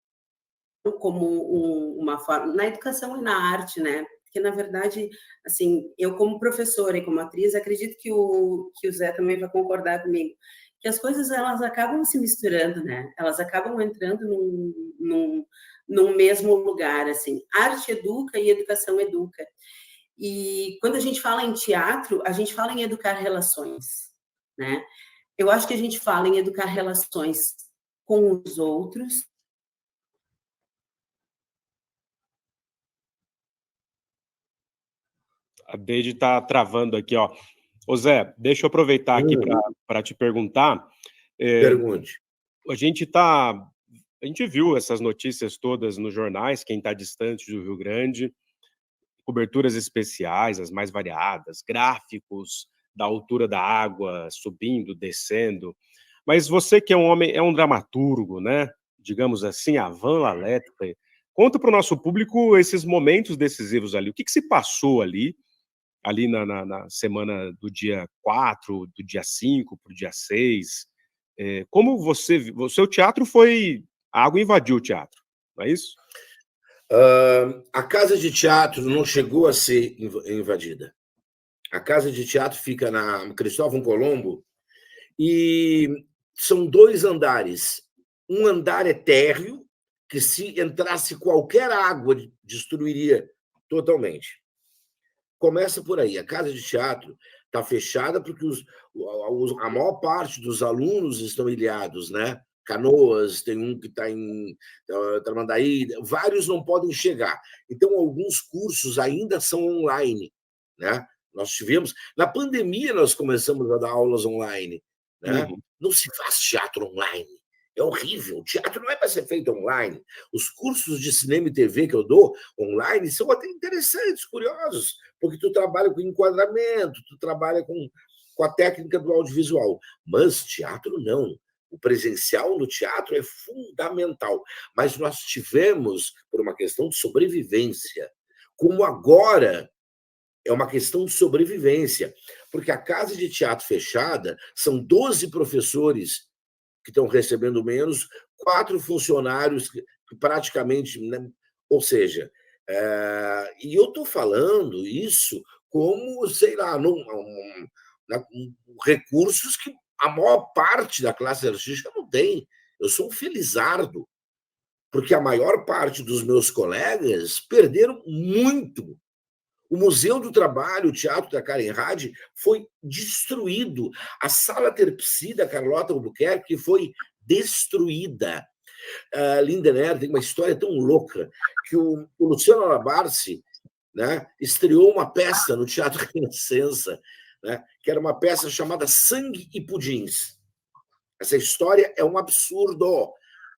B: como uma forma, na educação e na arte, né? Porque, na verdade, assim, eu como professora e como atriz, acredito que o Zé também vai concordar comigo, que as coisas, elas acabam se misturando, né? Elas acabam entrando num mesmo lugar, assim. Arte educa e educação educa. E quando a gente fala em teatro, a gente fala em educar relações, né? Eu acho que a gente fala em educar relações com os outros.
A: A Deide está travando aqui, ó. Ô Zé, deixa eu aproveitar aqui para te perguntar.
C: Pergunte.
A: A gente viu essas notícias todas nos jornais, quem está distante do Rio Grande, coberturas especiais, as mais variadas, gráficos da altura da água, subindo, descendo. Mas você que é um homem, é um dramaturgo, né? Digamos assim, avant la lettre. Conta para o nosso público esses momentos decisivos ali. O que se passou ali na semana do dia 4, do dia 5 para o dia 6? Como o seu teatro foi... A água invadiu o teatro, não é isso?
C: A casa de teatro não chegou a ser invadida. A casa de teatro fica na Cristóvão Colombo e são 2 andares. Um andar é térreo, que se entrasse qualquer água, destruiria totalmente. Começa por aí. A casa de teatro está fechada porque a maior parte dos alunos estão ilhados, né? Canoas, tem um que está em Tramandaí, vários não podem chegar. Então, alguns cursos ainda são online, né? Nós tivemos... Na pandemia, nós começamos a dar aulas online, né?
A: Uhum.
C: Não se faz teatro online. É horrível. O teatro não é para ser feito online. Os cursos de cinema e TV que eu dou online são até interessantes, curiosos, porque tu trabalha com enquadramento, tu trabalha com a técnica do audiovisual. Mas teatro não. O presencial no teatro é fundamental. Mas nós tivemos, por uma questão de sobrevivência, como agora é uma questão de sobrevivência, porque a casa de teatro fechada são 12 professores que estão recebendo menos, 4 funcionários que praticamente... Né? Ou seja, e eu estou falando isso como, sei lá, recursos que a maior parte da classe artística não tem. Eu sou um felizardo, porque a maior parte dos meus colegas perderam muito. O Museu do Trabalho, o Teatro da Karen Hadi, foi destruído. A Sala Terpsy da Carlota Albuquerque foi destruída. A Lindener tem uma história tão louca que o Luciano Alabarce, né, estreou uma peça no Teatro Renascença, né, que era uma peça chamada Sangue e Pudins. Essa história é um absurdo.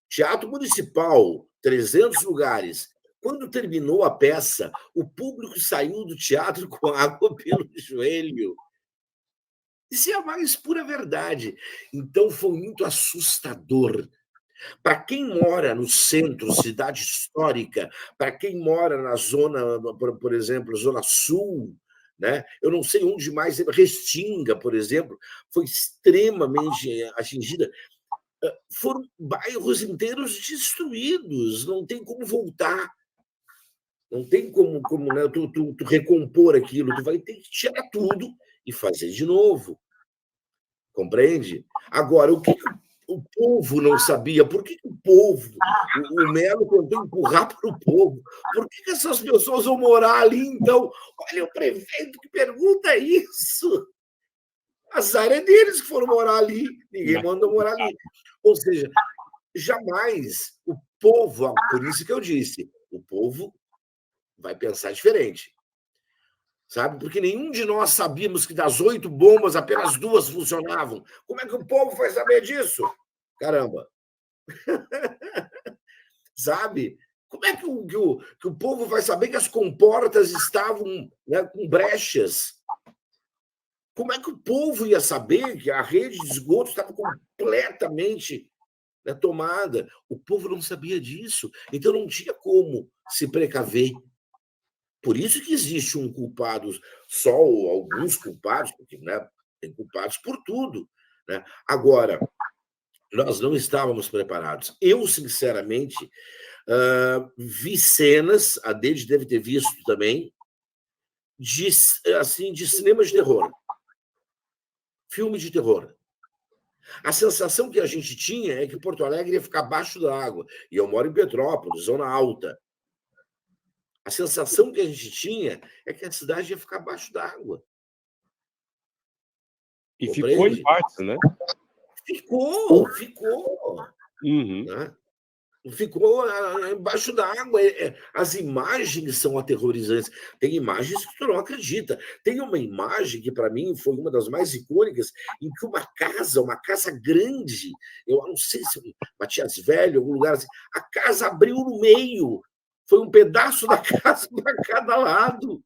C: Teatro Municipal, 300 lugares. Quando terminou a peça, o público saiu do teatro com água pelo joelho. Isso é a mais pura verdade. Então, foi muito assustador. Para quem mora no centro, cidade histórica, para quem mora na zona, por exemplo, Zona Sul, né? Eu não sei onde mais, Restinga, por exemplo, foi extremamente atingida. Foram bairros inteiros destruídos, não tem como voltar. Não tem como né, tu recompor aquilo, tu vai ter que tirar tudo e fazer de novo. Compreende? Agora, O povo não sabia. Por que o povo, o Melo tentou empurrar para o povo? Por que essas pessoas vão morar ali, então? Olha, o prefeito que pergunta isso. Azar é deles que foram morar ali. Ninguém mandou morar ali. Ou seja, jamais o povo, por isso que eu disse, o povo vai pensar diferente. Sabe? Porque nenhum de nós sabíamos que das 8 bombas, apenas 2 funcionavam. Como é que o povo vai saber disso? Caramba! Sabe? Como é que o povo vai saber que as comportas estavam, né, com brechas? Como é que o povo ia saber que a rede de esgoto estava completamente, né, tomada? O povo não sabia disso. Então não tinha como se precaver. Por isso que existe um culpado, só alguns culpados, porque, né, tem culpados por tudo. Né? Agora, nós não estávamos preparados. Eu, sinceramente, vi cenas, a Deide deve ter visto também, de cinema de terror. Filme de terror. A sensação que a gente tinha é que Porto Alegre ia ficar abaixo da água. E eu moro em Petrópolis, zona alta. A sensação que a gente tinha é que a cidade ia ficar abaixo d'água.
A: E ficou em partes, né?
C: Ficou.
A: Uhum.
C: Né? Ficou embaixo d'água. As imagens são aterrorizantes. Tem imagens que tu não acredita. Tem uma imagem que, para mim, foi uma das mais icônicas, em que uma casa grande, eu não sei se Matias Velho, algum lugar assim, a casa abriu no meio. Foi um pedaço da casa para cada lado.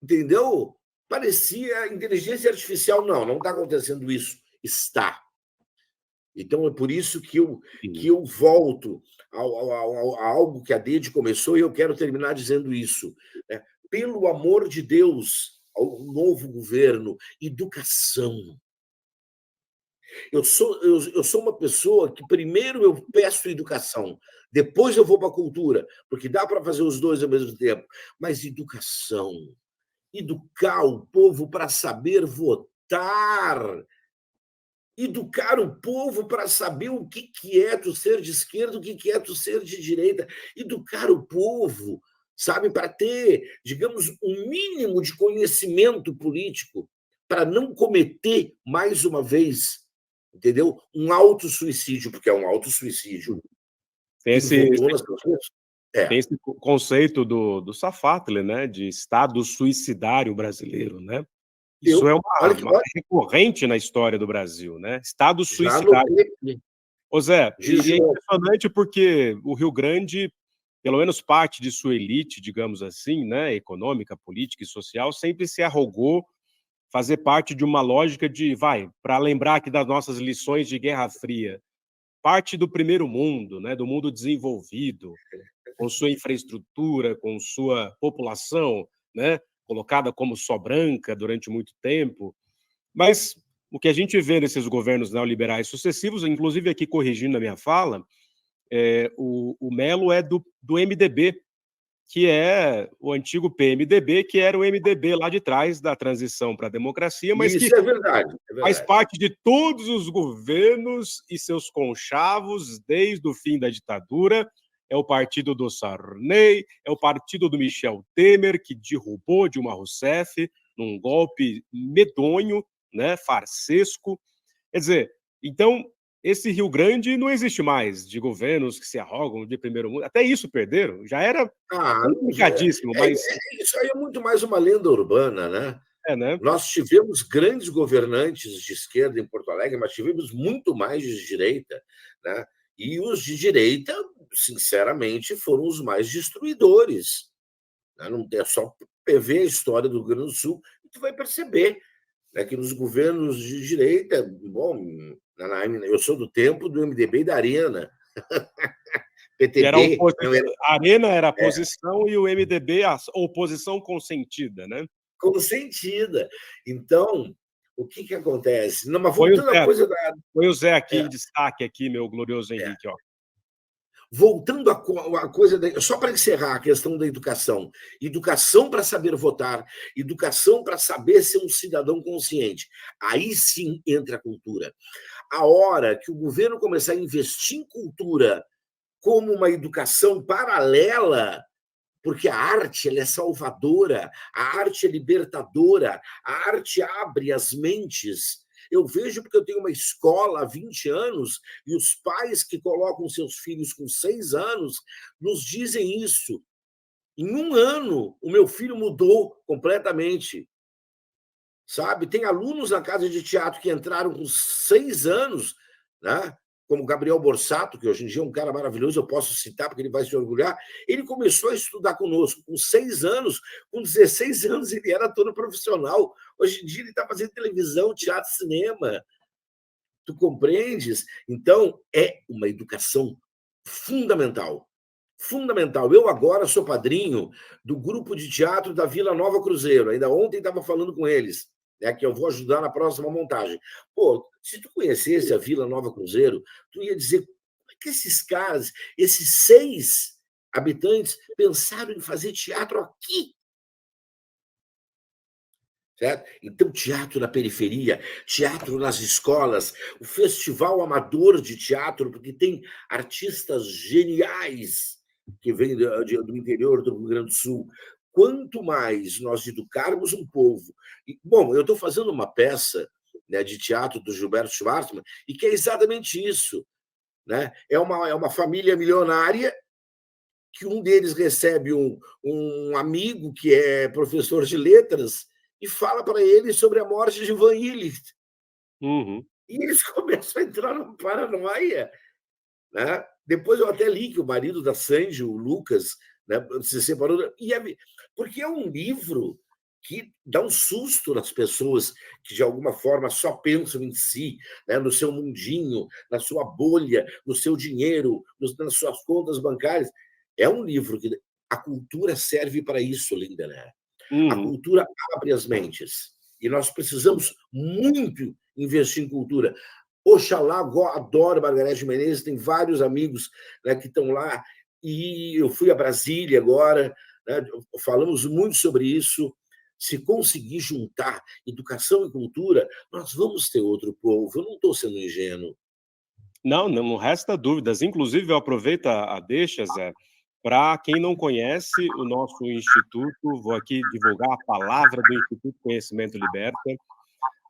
C: Entendeu? Parecia inteligência artificial. Não está acontecendo isso. Está. Então, é por isso que eu volto a algo que a Deide começou, e eu quero terminar dizendo isso. Né? Pelo amor de Deus, ao novo governo, educação. Eu sou uma pessoa que primeiro eu peço educação, depois eu vou para a cultura, porque dá para fazer os dois ao mesmo tempo. Mas educação, educar o povo para saber votar, educar o povo para saber o que é tu ser de esquerda, o que é tu ser de direita, educar o povo, sabe, para ter, digamos, um mínimo de conhecimento político, para não cometer mais uma vez, entendeu? Um autossuicídio, porque é um autossuicídio.
A: Tem esse conceito do Safatli, né, de Estado suicidário brasileiro, né? Isso é uma recorrente na história do Brasil, né? Estado suicidário. Ô Zé, e é impressionante porque o Rio Grande, pelo menos parte de sua elite, digamos assim, né, econômica, política e social, sempre se arrogou fazer parte de uma lógica de, para lembrar aqui das nossas lições de Guerra Fria, parte do primeiro mundo, né, do mundo desenvolvido, com sua infraestrutura, com sua população, né, colocada como só branca durante muito tempo. Mas o que a gente vê nesses governos neoliberais sucessivos, inclusive aqui corrigindo a minha fala, o Melo é do MDB, que é o antigo PMDB, que era o MDB lá de trás da transição para a democracia, mas
C: isso
A: que
C: é verdade.
A: Faz parte de todos os governos e seus conchavos desde o fim da ditadura. É o partido do Sarney, é o partido do Michel Temer, que derrubou Dilma Rousseff num golpe medonho, né, farsesco. Quer dizer, então, esse Rio Grande não existe mais, de governos que se arrogam de primeiro mundo. Até isso perderam, já era complicadíssimo. Mas
C: isso aí é muito mais uma lenda urbana, né?
A: Né?
C: Nós tivemos grandes governantes de esquerda em Porto Alegre, mas tivemos muito mais de direita, né? E os de direita, sinceramente, foram os mais destruidores. Não é só ver a história do Rio Grande do Sul e tu vai perceber, né, que nos governos de direita, bom, eu sou do tempo do MDB e da Arena.
A: PTB. A Arena era a posição e o MDB a oposição consentida, né?
C: Consentida. Então, o que acontece? Não, mas voltando à coisa da...
A: Foi o Zé aqui em destaque, aqui, meu glorioso Henrique. Ó.
C: Voltando à coisa... Só para encerrar a questão da educação. Educação para saber votar, educação para saber ser um cidadão consciente. Aí sim entra a cultura. A hora que o governo começar a investir em cultura como uma educação paralela, porque a arte ela é salvadora, a arte é libertadora, a arte abre as mentes. Eu vejo porque eu tenho uma escola há 20 anos e os pais que colocam seus filhos com 6 anos nos dizem isso. Em 1 ano, o meu filho mudou completamente. Sabe? Tem alunos na casa de teatro que entraram com 6 anos, né? Como Gabriel Borsato, que hoje em dia é um cara maravilhoso, eu posso citar porque ele vai se orgulhar. Ele começou a estudar conosco com 6 anos, com 16 anos ele era ator profissional. Hoje em dia ele está fazendo televisão, teatro, cinema. Tu compreendes? Então, é uma educação fundamental. Fundamental. Eu agora sou padrinho do grupo de teatro da Vila Nova Cruzeiro. Ainda ontem estava falando com eles, né, que eu vou ajudar na próxima montagem. Pô, se tu conhecesse a Vila Nova Cruzeiro, tu ia dizer como é que esses caras, esses 6 habitantes, pensaram em fazer teatro aqui? Certo? Então, teatro na periferia, teatro nas escolas, o Festival Amador de Teatro, porque tem artistas geniais que vêm do interior do Rio Grande do Sul. Quanto mais nós educarmos um povo... Bom, eu estou fazendo uma peça, né, de teatro do Gilberto Schwartzman, e que é exatamente isso. Né? É uma família milionária que um deles recebe um amigo que é professor de letras e fala para ele sobre a morte de Van Illich.
A: Uhum.
C: E eles começam a entrar numa paranoia. Né? Depois eu até li que o marido da Sandy, o Lucas, né, se separou. Porque é um livro que dá um susto nas pessoas que, de alguma forma, só pensam em si, né, no seu mundinho, na sua bolha, no seu dinheiro, nas suas contas bancárias. É um livro que a cultura serve para isso, Linda, né? A cultura abre as mentes. E nós precisamos muito investir em cultura. Oxalá, adoro Margareth Menezes, tem vários amigos, né, que estão lá. E eu fui a Brasília agora, né, falamos muito sobre isso. Se conseguir juntar educação e cultura, nós vamos ter outro povo. Eu não estou sendo ingênuo.
A: Não resta dúvidas. Inclusive, eu aproveito a deixa, Zé, para quem não conhece o nosso instituto, vou aqui divulgar a palavra do Instituto Conhecimento Liberta.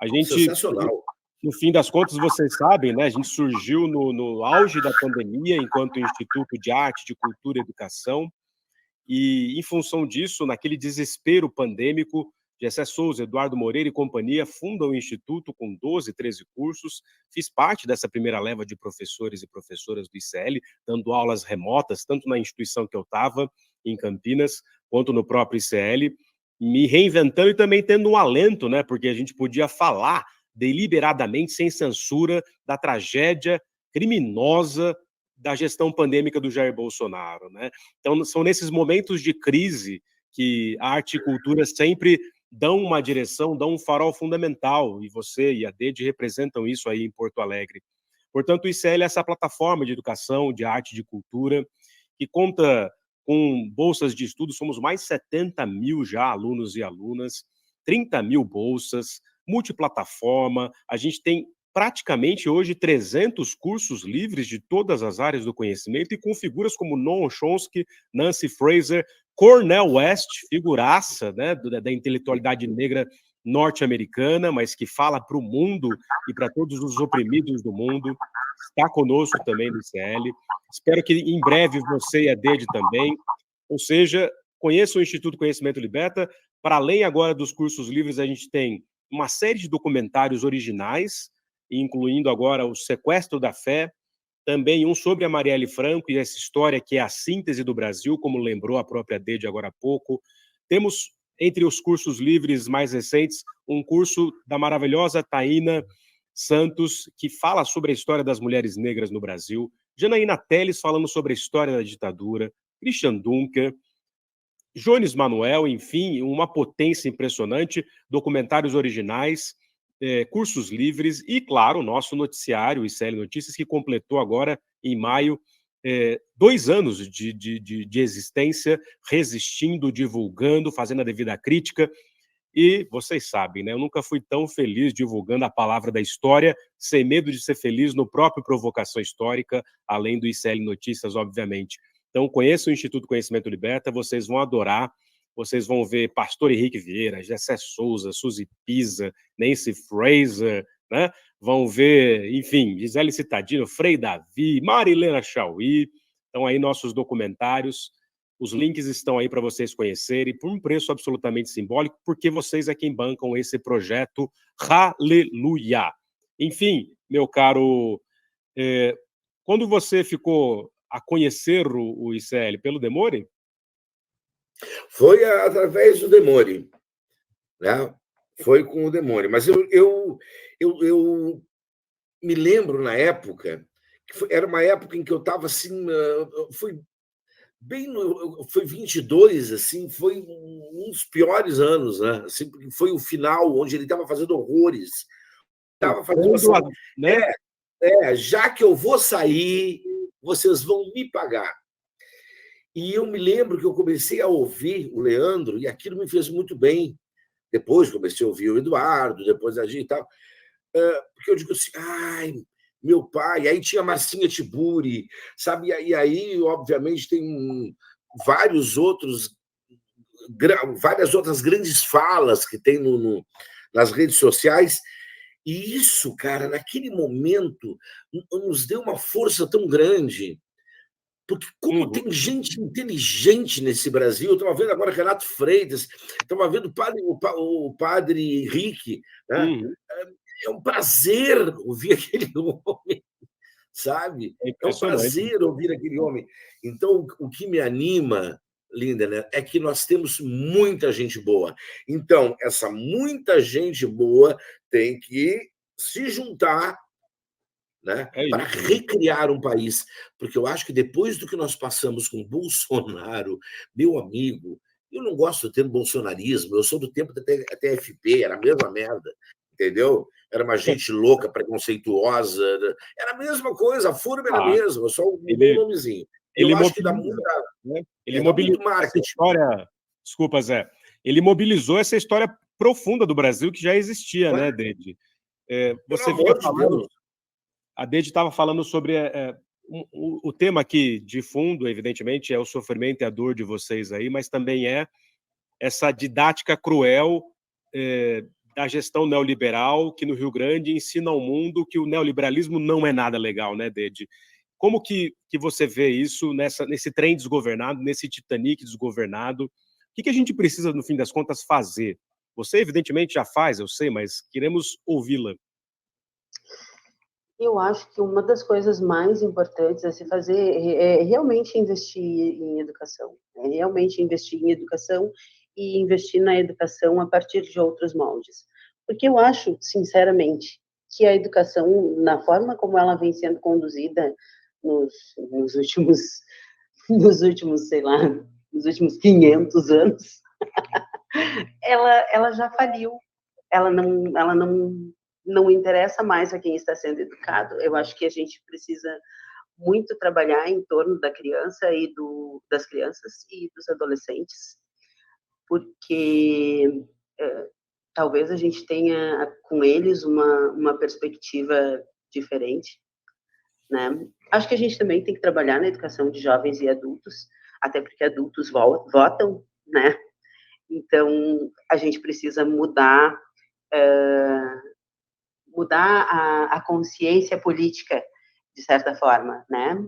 A: A gente,
C: Sensacional.
A: no fim das contas, vocês sabem, né? A gente surgiu no auge da pandemia enquanto Instituto de Arte, de Cultura e Educação, e em função disso, naquele desespero pandêmico, Gessé Souza, Eduardo Moreira e companhia fundam o Instituto com 12, 13 cursos. Fiz parte dessa primeira leva de professores e professoras do ICL, dando aulas remotas, tanto na instituição que eu estava, em Campinas, quanto no próprio ICL, me reinventando e também tendo um alento, né, porque a gente podia falar deliberadamente, sem censura, da tragédia criminosa da gestão pandêmica do Jair Bolsonaro, né? Então, são nesses momentos de crise que a arte e cultura sempre dão uma direção, dão um farol fundamental, e você e a DED representam isso aí em Porto Alegre. Portanto, o ICL é essa plataforma de educação, de arte e de cultura, que conta com bolsas de estudo, somos mais 70 mil já alunos e alunas, 30 mil bolsas, multiplataforma, a gente tem praticamente hoje 300 cursos livres de todas as áreas do conhecimento e com figuras como Noam Chomsky, Nancy Fraser, Cornel West, figuraça, né, da intelectualidade negra norte-americana, mas que fala para o mundo e para todos os oprimidos do mundo, está conosco também no ICL. Espero que em breve você e a DED também, ou seja, conheça o Instituto Conhecimento Liberta. Para além agora dos cursos livres, a gente tem uma série de documentários originais, incluindo agora o Sequestro da Fé, também um sobre a Marielle Franco e essa história que é a síntese do Brasil, como lembrou a própria DED agora há pouco. Temos, entre os cursos livres mais recentes, um curso da maravilhosa Taína Santos, que fala sobre a história das mulheres negras no Brasil, Janaína Telles falando sobre a história da ditadura, Christian Dunker, Jones Manuel, enfim, uma potência impressionante, documentários originais, cursos livres e, claro, o nosso noticiário, o ICL Notícias, que completou agora, em maio, 2 anos de existência, resistindo, divulgando, fazendo a devida crítica. E vocês sabem, né? Eu nunca fui tão feliz divulgando a palavra da história, sem medo de ser feliz no próprio Provocação Histórica, além do ICL Notícias, obviamente. Então, conheçam o Instituto Conhecimento Liberta, vocês vão adorar. Vocês vão ver Pastor Henrique Vieira, Gessé Souza, Suzy Pisa, Nancy Fraser, né? Vão ver, enfim, Gisele Citadino, Frei Davi, Marilena Chauí. Então, aí nossos documentários. Os links estão aí para vocês conhecerem, por um preço absolutamente simbólico, porque vocês é quem bancam esse projeto. Aleluia! Enfim, meu caro, quando você ficou a conhecer o ICL pelo Demore?
C: Foi através do Demore, né? Foi com o Demore. Mas eu me lembro na época, era uma época em que eu estava assim, fui bem foi 22, assim, foi um dos piores anos, né? Assim, porque foi o final onde ele estava fazendo horrores. Estava fazendo assim,
A: né?
C: Já que eu vou sair, vocês vão me pagar. E eu me lembro que eu comecei a ouvir o Leandro e aquilo me fez muito bem. Depois comecei a ouvir o Eduardo, depois a gente e tal. Porque eu digo assim, ai, meu pai, aí tinha Marcinha Tiburi, sabe? E aí, obviamente, tem várias outras grandes falas que tem nas redes sociais. E isso, cara, naquele momento, nos deu uma força tão grande. Porque como tem gente inteligente nesse Brasil, eu estava vendo agora Renato Freitas, estava vendo o padre Henrique, né? É um prazer ouvir aquele homem, sabe? É um prazer ouvir aquele homem. Então, o que me anima, Linda, né, é que nós temos muita gente boa. Então, essa muita gente boa tem que se juntar, né, para recriar um país. Porque eu acho que depois do que nós passamos com Bolsonaro, meu amigo, eu não gosto do termo bolsonarismo, eu sou do tempo da TFP, era a mesma merda, entendeu? Era uma gente louca, preconceituosa, era a mesma coisa, a forma era a mesma, só mudou o nomezinho. Eu acho que dá muita...
A: Né? Ele mobilizou essa história... Desculpa, Zé. Ele mobilizou essa história profunda do Brasil que já existia, né, Dede? Você vinha falando... A Dede estava falando sobre o tema aqui de fundo, evidentemente, é o sofrimento e a dor de vocês aí, mas também é essa didática cruel da gestão neoliberal que no Rio Grande ensina ao mundo que o neoliberalismo não é nada legal, né, Dede? Como que você vê isso nesse trem desgovernado, nesse Titanic desgovernado? O que a gente precisa, no fim das contas, fazer? Você, evidentemente, já faz, eu sei, mas queremos ouvi-la.
D: Eu acho que uma das coisas mais importantes a se fazer é realmente investir em educação. É realmente investir em educação e investir na educação a partir de outros moldes. Porque eu acho, sinceramente, que a educação, na forma como ela vem sendo conduzida nos últimos, sei lá, nos últimos 500 anos, ela já faliu. Ela não interessa mais a quem está sendo educado. Eu acho que a gente precisa muito trabalhar em torno da criança e das crianças e dos adolescentes, porque talvez a gente tenha com eles uma perspectiva diferente, né? Acho que a gente também tem que trabalhar na educação de jovens e adultos, até porque adultos votam, né? Então, a gente precisa mudar a consciência política, de certa forma, né?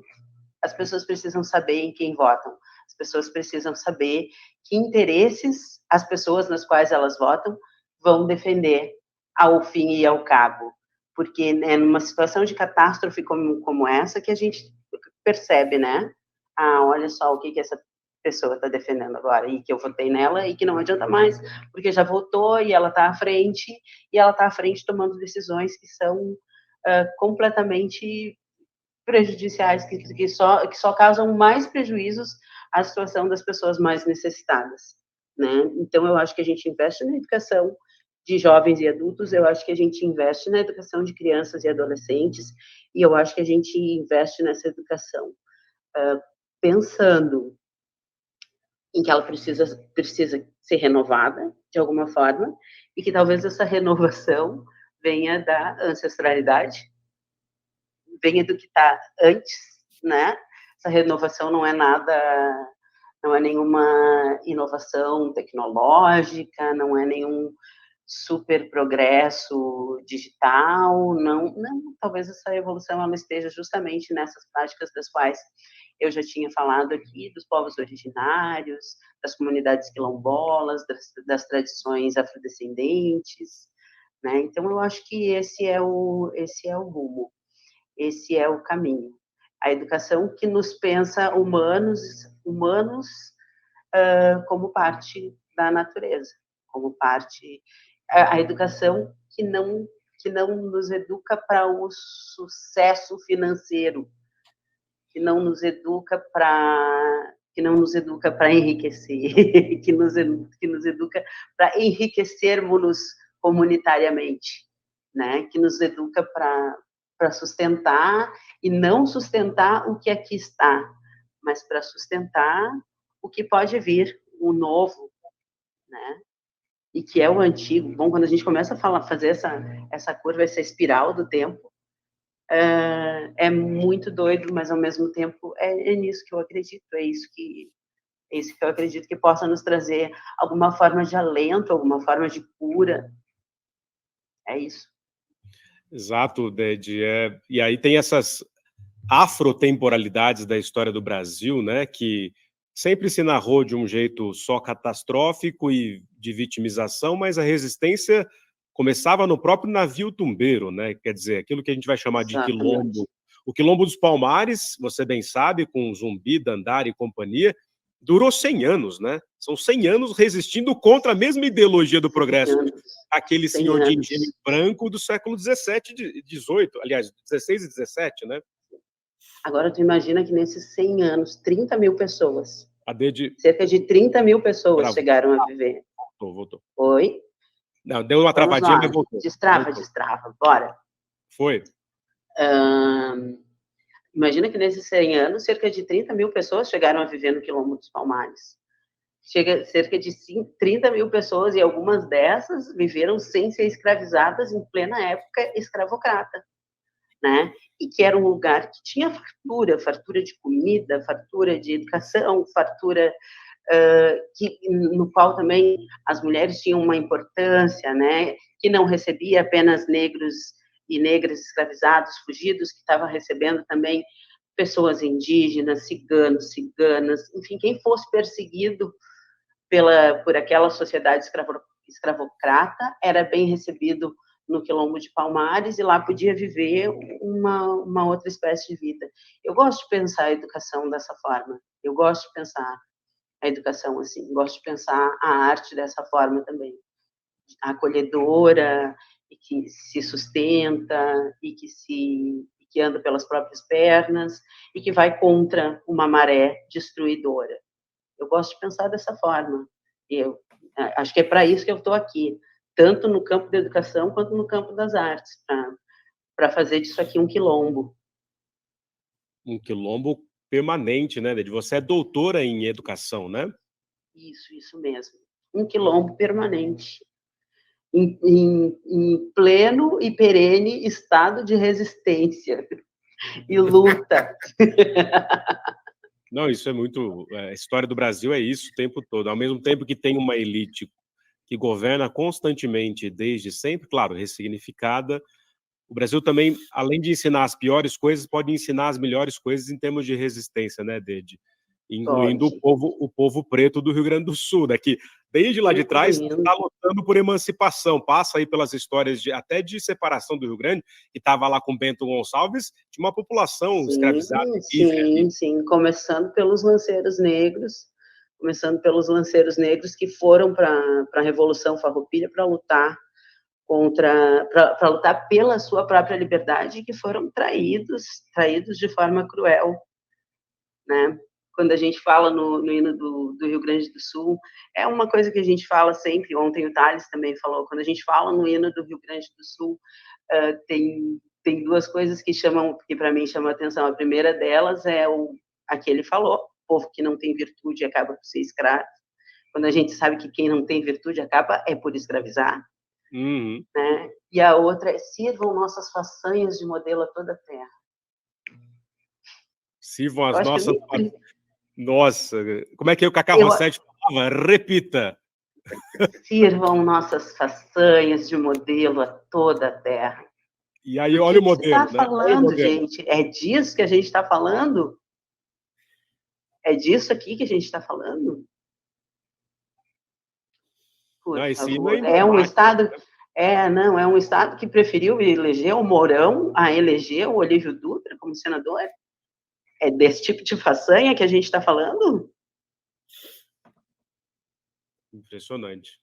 D: As pessoas precisam saber em quem votam, as pessoas precisam saber que interesses as pessoas nas quais elas votam vão defender ao fim e ao cabo, porque é numa situação de catástrofe como essa que a gente percebe, né? Olha só o que essa pessoa está defendendo agora, e que eu votei nela, e que não adianta mais, porque já votou, e ela está à frente, tomando decisões que são completamente prejudiciais, que só causam mais prejuízos à situação das pessoas mais necessitadas, né? Então, eu acho que a gente investe na educação de jovens e adultos, eu acho que a gente investe na educação de crianças e adolescentes, e eu acho que a gente investe nessa educação pensando em que ela precisa ser renovada de alguma forma, e que talvez essa renovação venha da ancestralidade, venha do que está antes, né? Essa renovação não é nada, não é nenhuma inovação tecnológica, não é nenhum super progresso digital, não, talvez essa evolução ela esteja justamente nessas práticas das quais eu já tinha falado aqui, dos povos originários, das comunidades quilombolas, das tradições afrodescendentes, né? Então eu acho que esse é o rumo, esse é o caminho. A educação que nos pensa humanos como parte da natureza, como parte a educação que não nos educa para o sucesso financeiro, que não nos educa para enriquecer, que nos educa para enriquecermos comunitariamente, né? Que nos educa para sustentar e não sustentar o que aqui está, mas para sustentar o que pode vir, o novo, né? E que é o antigo. Bom, quando a gente começa a fazer essa curva, essa espiral do tempo, é muito doido, mas ao mesmo tempo é nisso que eu acredito, é isso que eu acredito que possa nos trazer alguma forma de alento, alguma forma de cura. É isso.
A: Exato, Dede. E aí tem essas afrotemporalidades da história do Brasil, né, que sempre se narrou de um jeito só catastrófico e de vitimização, mas a resistência começava no próprio navio tumbeiro, né? Quer dizer, aquilo que a gente vai chamar de quilombo. O Quilombo dos Palmares, você bem sabe, com Zumbi, Dandara e companhia, durou 100 anos, né? São 100 anos resistindo contra a mesma ideologia do progresso. Aquele senhor de engenho branco do século XVII e XVIII, aliás, 16 e 17, né?
D: Agora, tu imagina que nesses 100 anos, 30 mil pessoas, cerca de 30 mil pessoas chegaram a viver.
A: Voltou.
D: Oi?
A: Não, deu uma travadinha, mas voltou.
D: Destrava, bora.
A: Foi.
D: Imagina que nesses 100 anos, cerca de 30 mil pessoas chegaram a viver no Quilombo dos Palmares. Cerca de 30 mil pessoas, e algumas dessas viveram sem ser escravizadas em plena época escravocrata, né? E que era um lugar que tinha fartura de comida, fartura de educação, fartura no qual também as mulheres tinham uma importância, né? Que não recebia apenas negros e negras escravizados, fugidos, que estava recebendo também pessoas indígenas, ciganos, ciganas, enfim, quem fosse perseguido por aquela sociedade escravocrata era bem recebido no Quilombo de Palmares e lá podia viver uma outra espécie de vida. Eu gosto de pensar a educação dessa forma, eu gosto de pensar a educação assim, gosto de pensar a arte dessa forma também, acolhedora, e que se sustenta, e que anda pelas próprias pernas, e que vai contra uma maré destruidora. Eu gosto de pensar dessa forma. Eu acho que é para isso que eu estou aqui, tanto no campo da educação quanto no campo das artes, para fazer disso aqui um quilombo.
A: Um quilombo permanente, né, Dede? Você é doutora em educação, né?
D: Isso mesmo. Um quilombo permanente. Em pleno e perene estado de resistência e luta.
A: Não, isso é muito... A história do Brasil é isso o tempo todo. Ao mesmo tempo que tem uma elite que governa constantemente desde sempre, claro, ressignificada, o Brasil também, além de ensinar as piores coisas, pode ensinar as melhores coisas em termos de resistência, né, Dede? Incluindo o povo preto do Rio Grande do Sul, né, que desde lá de trás está lutando por emancipação, passa aí pelas histórias até de separação do Rio Grande, que estava lá com Bento Gonçalves, tinha uma população escravizada.
D: Sim, começando pelos lanceiros negros, que foram para a Revolução Farroupilha para lutar para lutar pela sua própria liberdade, que foram traídos de forma cruel, né? Quando a gente fala no hino do Rio Grande do Sul, é uma coisa que a gente fala sempre, ontem o Thales também falou, quando a gente fala no hino do Rio Grande do Sul, tem duas coisas que para mim chamam a atenção. A primeira delas é a que ele falou, povo que não tem virtude acaba por ser escravo, quando a gente sabe que quem não tem virtude acaba por escravizar, né? E a outra é: sirvam nossas façanhas de modelo a toda a terra.
A: Sirvam as nossas... Nossa, como é que o Cacá Rossetti falava? Repita.
D: Sirvam nossas façanhas de modelo a toda a terra.
A: E aí, olha o modelo.
D: Está falando, gente? É disso que a gente está falando? É disso aqui que a gente está falando? Por favor. É um Estado... é um Estado que preferiu eleger o Mourão a eleger o Olívio Dutra como senador? É desse tipo de façanha que a gente está falando?
A: Impressionante.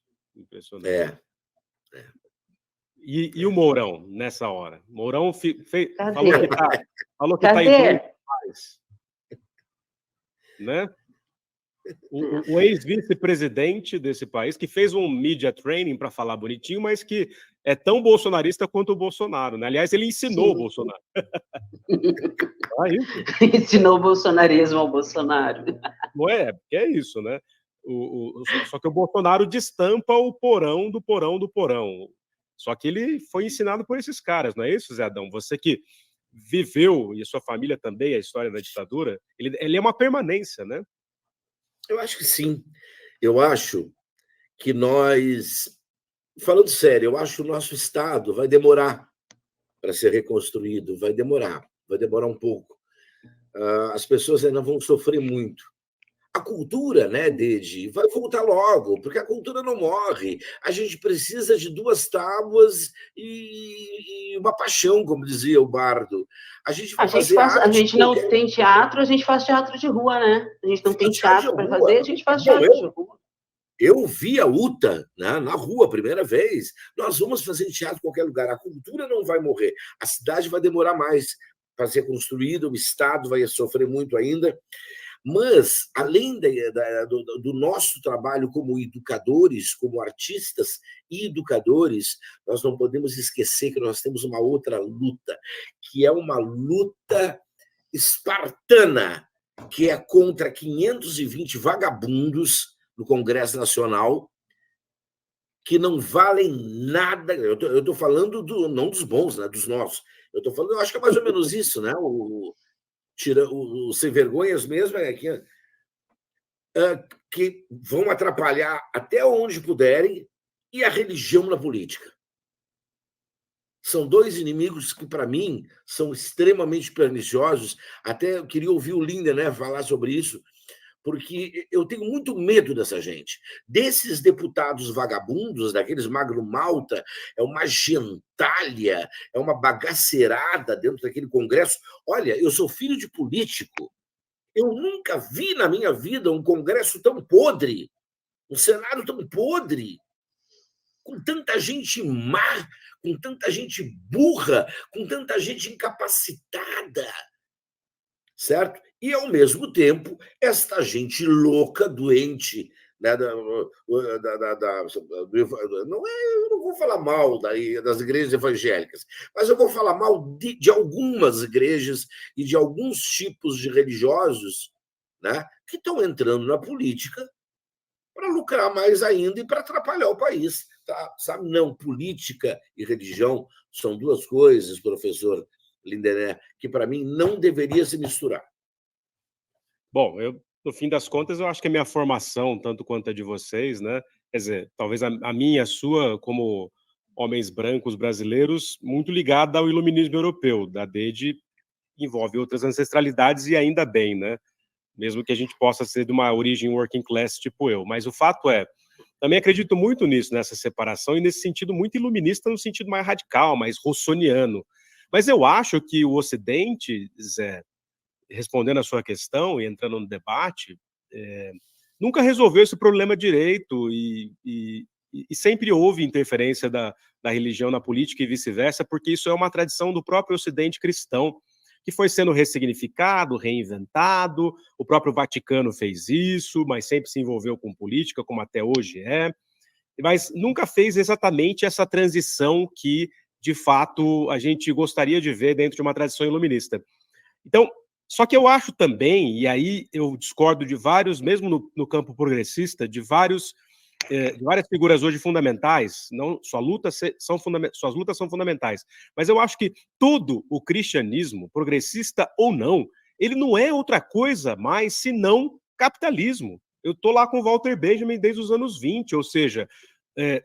A: E o Mourão, nessa hora? Mourão falou que está em paz. Né? O ex-vice-presidente desse país, que fez um media training para falar bonitinho, mas que é tão bolsonarista quanto o Bolsonaro, né? Aliás, ele ensinou o Bolsonaro.
D: Ensinou o bolsonarismo ao Bolsonaro.
A: Não é? Porque é isso, né? Só que o Bolsonaro destampa o porão do porão do porão. Só que ele foi ensinado por esses caras, não é isso, Zé Adão? Você que viveu, e a sua família também, a história da ditadura, ele é uma permanência, né?
C: Eu acho que sim. Eu acho que nós, falando sério, eu acho que o nosso Estado vai demorar para ser reconstruído, vai demorar um pouco. As pessoas ainda vão sofrer muito. A cultura, né, Dede, vai voltar logo, porque a cultura não morre. A gente precisa de 2 tábuas e uma paixão, como dizia o Bardo. A gente
D: não tem teatro, a gente faz teatro de rua, né? A gente não tem teatro para fazer, a gente faz teatro de rua.
C: Eu vi a UTA, né, na rua a primeira vez. Nós vamos fazer teatro em qualquer lugar. A cultura não vai morrer. A cidade vai demorar mais para ser construída, o Estado vai sofrer muito ainda. Mas, além do nosso trabalho como educadores, como artistas e educadores, nós não podemos esquecer que nós temos uma outra luta, que é uma luta espartana, que é contra 520 vagabundos no Congresso Nacional, que não valem nada. Eu estou falando não dos bons, né, dos nossos. Eu acho que é mais ou menos isso, né? O sem vergonhas mesmo que vão atrapalhar até onde puderem, e a religião na política. São 2 inimigos que, para mim, são extremamente perniciosos. Até eu queria ouvir o Linder, né, falar sobre isso, porque eu tenho muito medo dessa gente. Desses deputados vagabundos, daqueles Magno Malta, é uma gentalha, é uma bagaceirada dentro daquele Congresso. Olha, eu sou filho de político. Eu nunca vi na minha vida um Congresso tão podre, um Senado tão podre, com tanta gente má, com tanta gente burra, com tanta gente incapacitada, certo? E, ao mesmo tempo, esta gente louca, doente, né, eu não vou falar mal das igrejas evangélicas, mas eu vou falar mal de algumas igrejas e de alguns tipos de religiosos, né, que estão entrando na política para lucrar mais ainda e para atrapalhar o país. Tá? Sabe? Não, política e religião são 2 coisas, professor Lindené, que, para mim, não deveria se misturar.
A: Bom, no fim das contas, eu acho que a minha formação, tanto quanto a de vocês, né? Quer dizer, talvez a minha e a sua, como homens brancos brasileiros, muito ligada ao iluminismo europeu. Da Dede envolve outras ancestralidades, e ainda bem, né? Mesmo que a gente possa ser de uma origem working class tipo eu. Mas o fato é, também acredito muito nisso, nessa separação, e nesse sentido muito iluminista, no sentido mais radical, mais rossoniano. Mas eu acho que o Ocidente, Zé, respondendo a sua questão e entrando no debate, nunca resolveu esse problema direito, e sempre houve interferência da religião na política e vice-versa, porque isso é uma tradição do próprio Ocidente cristão, que foi sendo ressignificado, reinventado. O próprio Vaticano fez isso, mas sempre se envolveu com política, como até hoje é, mas nunca fez exatamente essa transição que, de fato, a gente gostaria de ver dentro de uma tradição iluminista. Então, Só que eu acho também, e aí eu discordo de vários, mesmo no campo progressista, de várias figuras hoje fundamentais, não, suas lutas são fundamentais, mas eu acho que todo o cristianismo, progressista ou não, ele não é outra coisa mais senão capitalismo. Eu estou lá com o Walter Benjamin desde os anos 20, ou seja,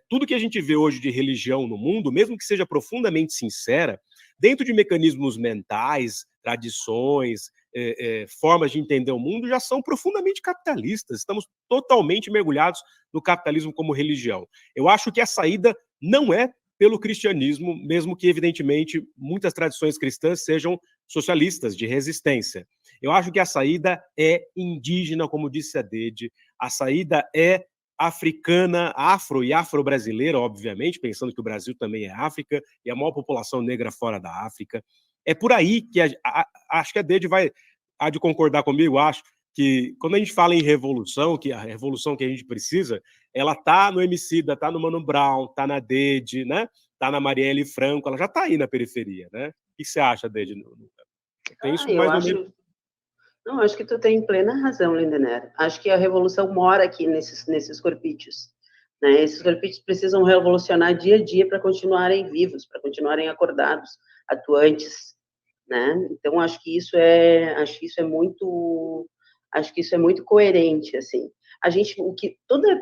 A: tudo que a gente vê hoje de religião no mundo, mesmo que seja profundamente sincera, dentro de mecanismos mentais, tradições, formas de entender o mundo, já são profundamente capitalistas. Estamos totalmente mergulhados no capitalismo como religião. Eu acho que a saída não é pelo cristianismo, mesmo que, evidentemente, muitas tradições cristãs sejam socialistas, de resistência. Eu acho que a saída é indígena, como disse a Dede, a saída é africana, afro e afro-brasileira, obviamente, pensando que o Brasil também é África, e a maior população negra fora da África. É por aí que acho que a Dede há de concordar comigo, acho, que quando a gente fala em revolução, que a revolução que a gente precisa, ela tá no Emicida, tá no Mano Brown, tá na Dede, né? Tá na Marielle Franco, ela já tá aí na periferia, né? O que você acha, Dede? Tem isso mais ou menos.
D: Não, acho que tu tem plena razão, Lindener. Acho que a revolução mora aqui nesses corpícios. Né? Esses corpícios precisam revolucionar dia a dia para continuarem vivos, para continuarem acordados, atuantes. Né? Então, acho que isso é muito coerente, assim.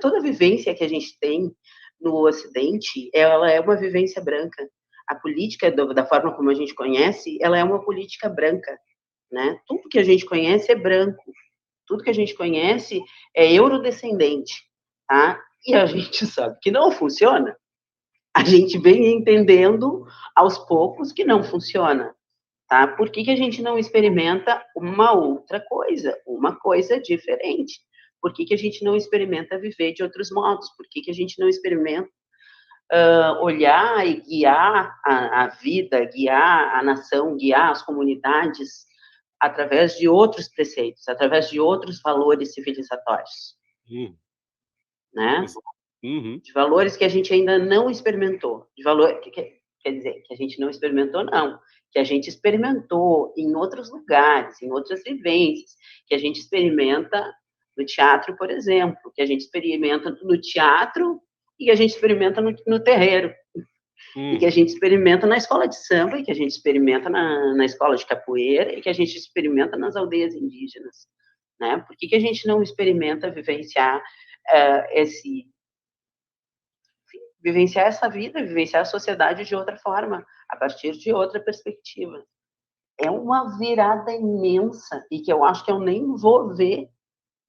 D: Toda vivência que a gente tem no Ocidente, ela é uma vivência branca. A política, da forma como a gente conhece, ela é uma política branca. Né? Tudo que a gente conhece é branco, tudo que a gente conhece é eurodescendente, tá? E a gente sabe que não funciona. A gente vem entendendo aos poucos que não funciona, tá? Por que a gente não experimenta uma outra coisa, uma coisa diferente? Por que a gente não experimenta viver de outros modos? Por que a gente não experimenta olhar e guiar a vida, guiar a nação, guiar as comunidades através de outros preceitos, através de outros valores civilizatórios, né?
A: Uhum.
D: De valores que a gente ainda não experimentou, quer dizer, que a gente não experimentou, não, que a gente experimentou em outros lugares, em outras vivências, que a gente experimenta no teatro, por exemplo, que a gente experimenta no teatro e que a gente experimenta no terreiro. E que a gente experimenta na escola de samba, e que a gente experimenta na escola de capoeira, e que a gente experimenta nas aldeias indígenas, né? Por que a gente não experimenta vivenciar vivenciar essa vida, vivenciar a sociedade de outra forma, a partir de outra perspectiva? É uma virada imensa, e que eu acho que eu nem vou ver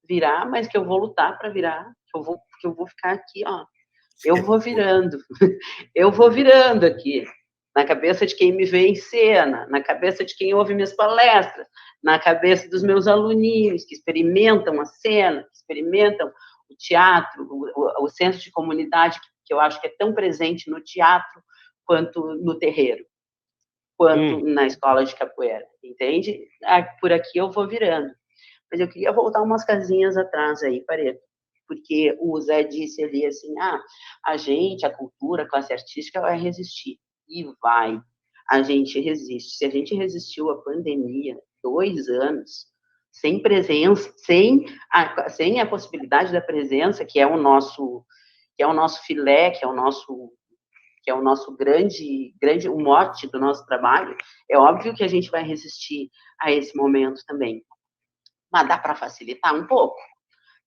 D: virar, mas que eu vou lutar para virar, que eu vou ficar aqui, ó. Eu vou virando aqui, na cabeça de quem me vê em cena, na cabeça de quem ouve minhas palestras, na cabeça dos meus aluninhos que experimentam a cena, que experimentam o teatro, o senso de comunidade, que eu acho que é tão presente no teatro quanto no terreiro, quanto na escola de capoeira, entende? Por aqui eu vou virando. Mas eu queria voltar umas casinhas atrás aí, Pareto, porque o Zé disse ali assim, a cultura, a classe artística vai resistir. E vai. A gente resiste. Se a gente resistiu à pandemia 2 anos, sem presença, sem a possibilidade da presença, que é o nosso filé, que é o nosso grande, o mote do nosso trabalho, é óbvio que a gente vai resistir a esse momento também. Mas dá para facilitar um pouco,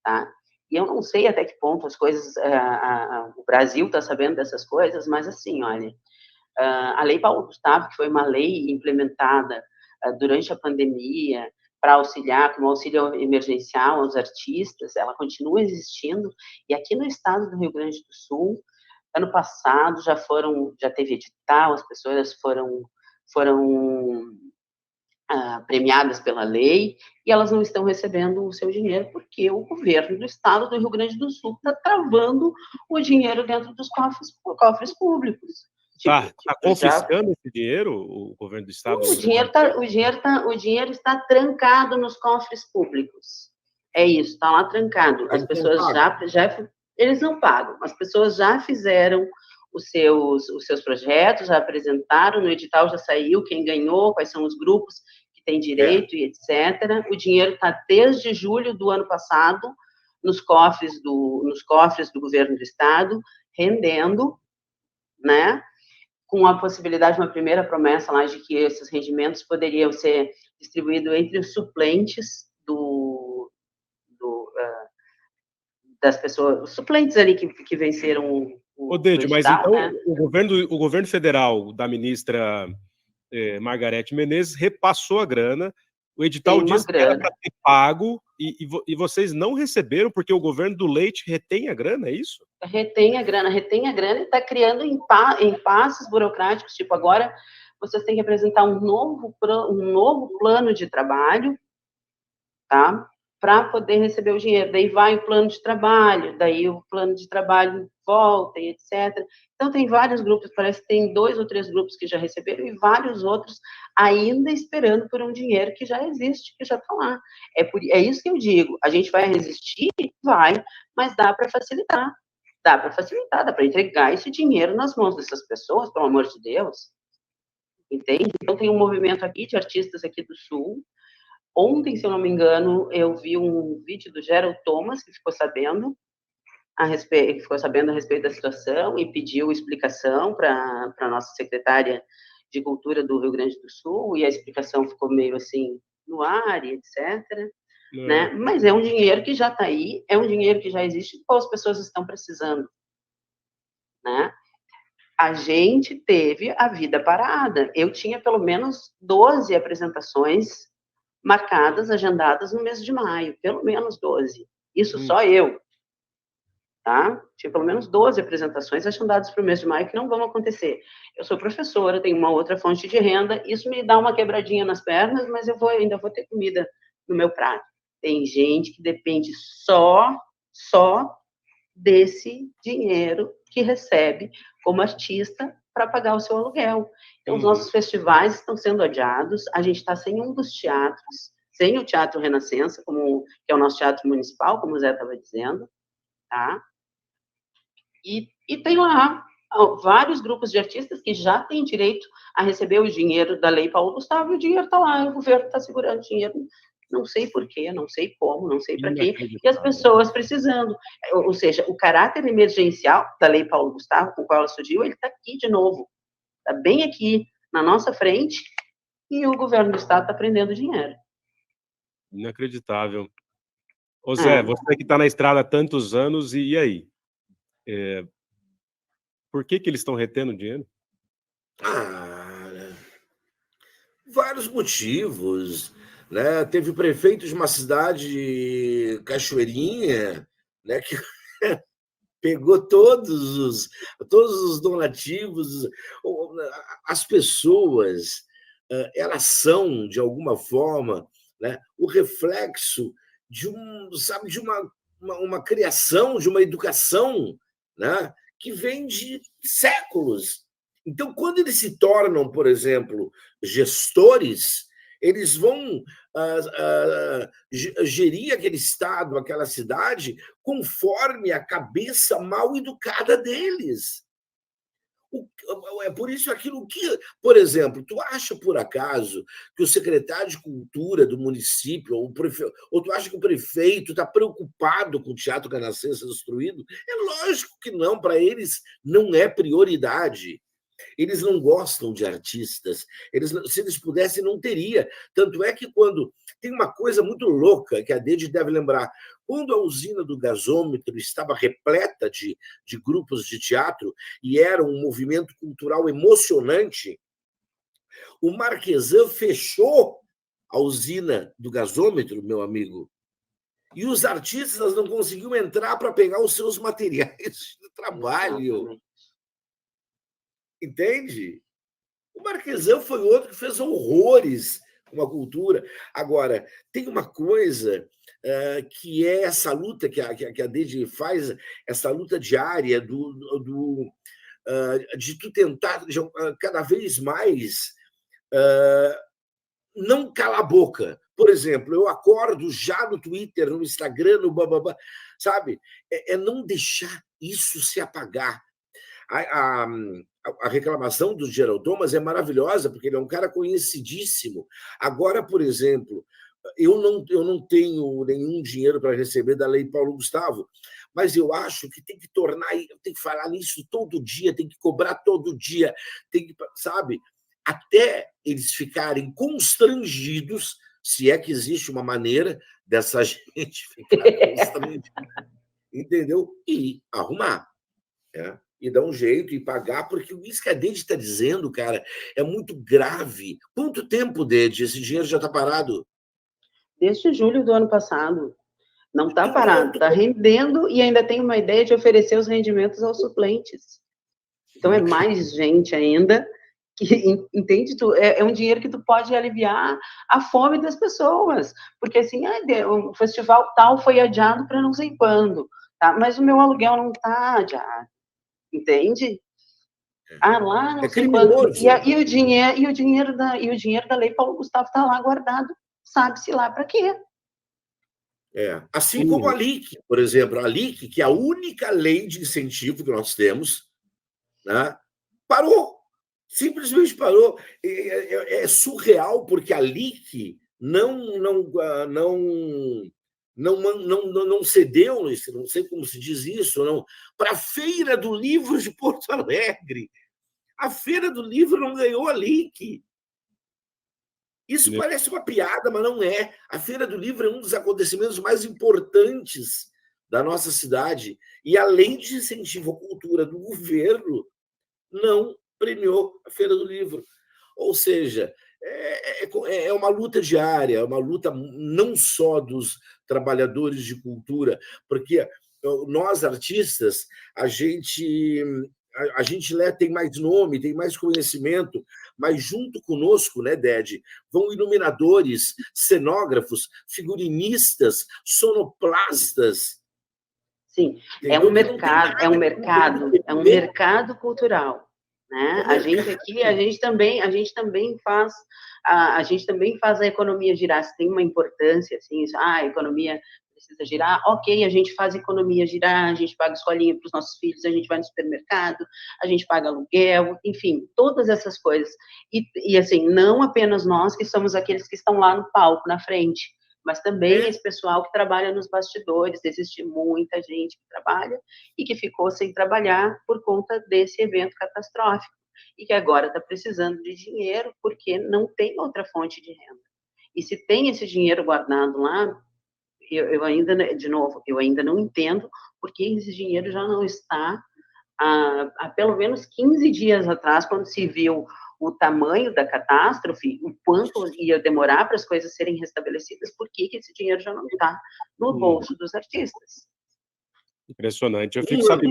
D: tá? E eu não sei até que ponto as coisas, o Brasil está sabendo dessas coisas, mas assim, olha, a Lei Paulo Gustavo, que foi uma lei implementada durante a pandemia para auxiliar, como auxílio emergencial aos artistas, ela continua existindo, e aqui no estado do Rio Grande do Sul, ano passado já teve edital, as pessoas foram premiadas pela lei, e elas não estão recebendo o seu dinheiro, porque o governo do estado do Rio Grande do Sul está travando o dinheiro dentro dos cofres públicos.
A: Está confiscando esse dinheiro, o governo do estado?
D: O dinheiro está trancado nos cofres públicos. É isso, está lá trancado. As pessoas eles não pagam. As pessoas já fizeram os seus projetos, já apresentaram, no edital já saiu quem ganhou, quais são os grupos que que tem direito e etc. O dinheiro está desde julho do ano passado nos cofres do governo do estado, rendendo, né? Com a possibilidade, uma primeira promessa lá de que esses rendimentos poderiam ser distribuídos entre os suplentes das pessoas, os suplentes ali que venceram
A: o Deide, mas então
D: né?
A: o governo federal da ministra Margarete Menezes repassou a grana, o edital diz que era para ter pago e vocês não receberam porque o governo do Leite retém a grana, é isso?
D: Retém a grana e está criando impasses burocráticos, tipo, agora vocês têm que apresentar um novo plano de trabalho, tá? Para poder receber o dinheiro. Daí vai o plano de trabalho, daí o plano de trabalho volta e etc. Então, tem vários grupos, parece que tem 2 ou 3 grupos que já receberam e vários outros ainda esperando por um dinheiro que já existe, que já está lá. É isso que eu digo. A gente vai resistir? Vai, mas dá para facilitar. Dá para entregar esse dinheiro nas mãos dessas pessoas, pelo amor de Deus. Entende? Então, tem um movimento aqui de artistas aqui do Sul. Ontem, se eu não me engano, eu vi um vídeo do Gerald Thomas, que ficou sabendo a respeito da situação e pediu explicação para a nossa secretária de Cultura do Rio Grande do Sul, e a explicação ficou meio assim no ar, e etc. Né? Mas é um dinheiro que já está aí, é um dinheiro que já existe, qual as pessoas estão precisando. Né? A gente teve a vida parada. Eu tinha pelo menos 12 apresentações marcadas, agendadas no mês de maio, pelo menos 12. Isso só eu, tá? Tinha pelo menos 12 apresentações agendadas para o mês de maio que não vão acontecer. Eu sou professora, tenho uma outra fonte de renda, isso me dá uma quebradinha nas pernas, mas eu ainda vou ter comida no meu prato. Tem gente que depende só desse dinheiro que recebe como artista para pagar o seu aluguel. Então, os nossos festivais estão sendo adiados, a gente está sem um dos teatros, sem o Teatro Renascença, que é o nosso teatro municipal, como o Zé estava dizendo, tá? E tem lá vários grupos de artistas que já têm direito a receber o dinheiro da Lei Paulo Gustavo, e o dinheiro está lá, o governo está segurando o dinheiro, não sei porquê, não sei como, não sei para quê, e as pessoas precisando. Ou seja, o caráter emergencial da Lei Paulo Gustavo, com a qual ela surgiu, ele está aqui de novo, está bem aqui, na nossa frente, e o governo do estado está prendendo dinheiro.
A: Inacreditável. Ô Zé, você que está na estrada há tantos anos, e aí? Por que eles estão retendo dinheiro?
C: Vários motivos, né? Teve o prefeito de uma cidade cachoeirinha, né, que pegou todos os donativos. As pessoas, elas são, de alguma forma, né, o reflexo de uma criação, de uma educação, né, que vem de séculos. Então, quando eles se tornam, por exemplo, gestores, eles vão gerir aquele estado, aquela cidade, conforme a cabeça mal educada deles. É por isso aquilo que, por exemplo, tu acha por acaso que o secretário de Cultura do município, ou tu acha que o prefeito está preocupado com o Teatro Renascença destruído? É lógico que não, para eles não é prioridade. Eles não gostam de artistas. Se eles pudessem, não teria. Tanto é que quando... Tem uma coisa muito louca que a Deide deve lembrar. Quando a usina do gasômetro estava repleta de grupos de teatro e era um movimento cultural emocionante, o Marquesan fechou a usina do gasômetro, meu amigo, e os artistas não conseguiam entrar para pegar os seus materiais de trabalho. Entende? O Marquesan foi outro que fez horrores com a cultura. Agora, tem uma coisa que é essa luta que a Deide faz, essa luta diária de tu tentar cada vez mais não calar a boca. Por exemplo, eu acordo já no Twitter, no Instagram, no bababá, sabe? É não deixar isso se apagar. A reclamação do Gerald Thomas é maravilhosa, porque ele é um cara conhecidíssimo. Agora, por exemplo, eu não tenho nenhum dinheiro para receber da Lei Paulo Gustavo, mas eu acho que tem que tem que falar nisso todo dia, tem que cobrar todo dia, tem que, sabe, até eles ficarem constrangidos, se é que existe uma maneira dessa gente ficar constrangida, entendeu? E arrumar, né? E dar um jeito e pagar, porque isso que a Dede está dizendo, cara, é muito grave. Quanto tempo, Dede? Esse dinheiro já está parado?
D: Desde julho do ano passado. Não está parado, está rendendo e ainda tem uma ideia de oferecer os rendimentos aos suplentes. Então, é mais gente ainda que, entende? É um dinheiro que tu pode aliviar a fome das pessoas. Porque, assim, o festival tal foi adiado para não sei quando, tá? Mas o meu aluguel não está adiado, entende? Lá não sei quando. E o dinheiro da Lei Paulo Gustavo está lá guardado, sabe-se lá para quê.
C: Assim como a LIC, por exemplo, a LIC, que é a única lei de incentivo que nós temos, né, parou, simplesmente parou. É surreal, porque a LIC não cedeu, não sei como se diz isso, não, para a Feira do Livro de Porto Alegre. A Feira do Livro não ganhou a LIC. Isso parece uma piada, mas não é. A Feira do Livro é um dos acontecimentos mais importantes da nossa cidade. E a lei de incentivo à cultura do governo não premiou a Feira do Livro. Ou seja, é uma luta diária, é uma luta não só dos trabalhadores de cultura, porque nós, artistas, a gente tem mais nome, tem mais conhecimento, mas junto conosco, né, Dede, vão iluminadores, cenógrafos, figurinistas, sonoplastas.
D: Sim, é um mercado cultural, né? A gente também faz a economia girar. Se tem uma importância, assim, a economia precisa girar, ok, a gente faz a economia girar, a gente paga escolinha para os nossos filhos, a gente vai no supermercado, a gente paga aluguel, enfim, todas essas coisas. E assim, não apenas nós que somos aqueles que estão lá no palco, na frente, mas também esse pessoal que trabalha nos bastidores. Existe muita gente que trabalha e que ficou sem trabalhar por conta desse evento catastrófico e que agora está precisando de dinheiro porque não tem outra fonte de renda. E se tem esse dinheiro guardado lá, eu ainda não entendo porque esse dinheiro já não está há pelo menos 15 dias atrás, quando se viu o tamanho da catástrofe, o quanto ia demorar para as coisas serem restabelecidas, por que esse dinheiro já não está no bolso dos artistas?
A: Impressionante. Eu fico, sabe,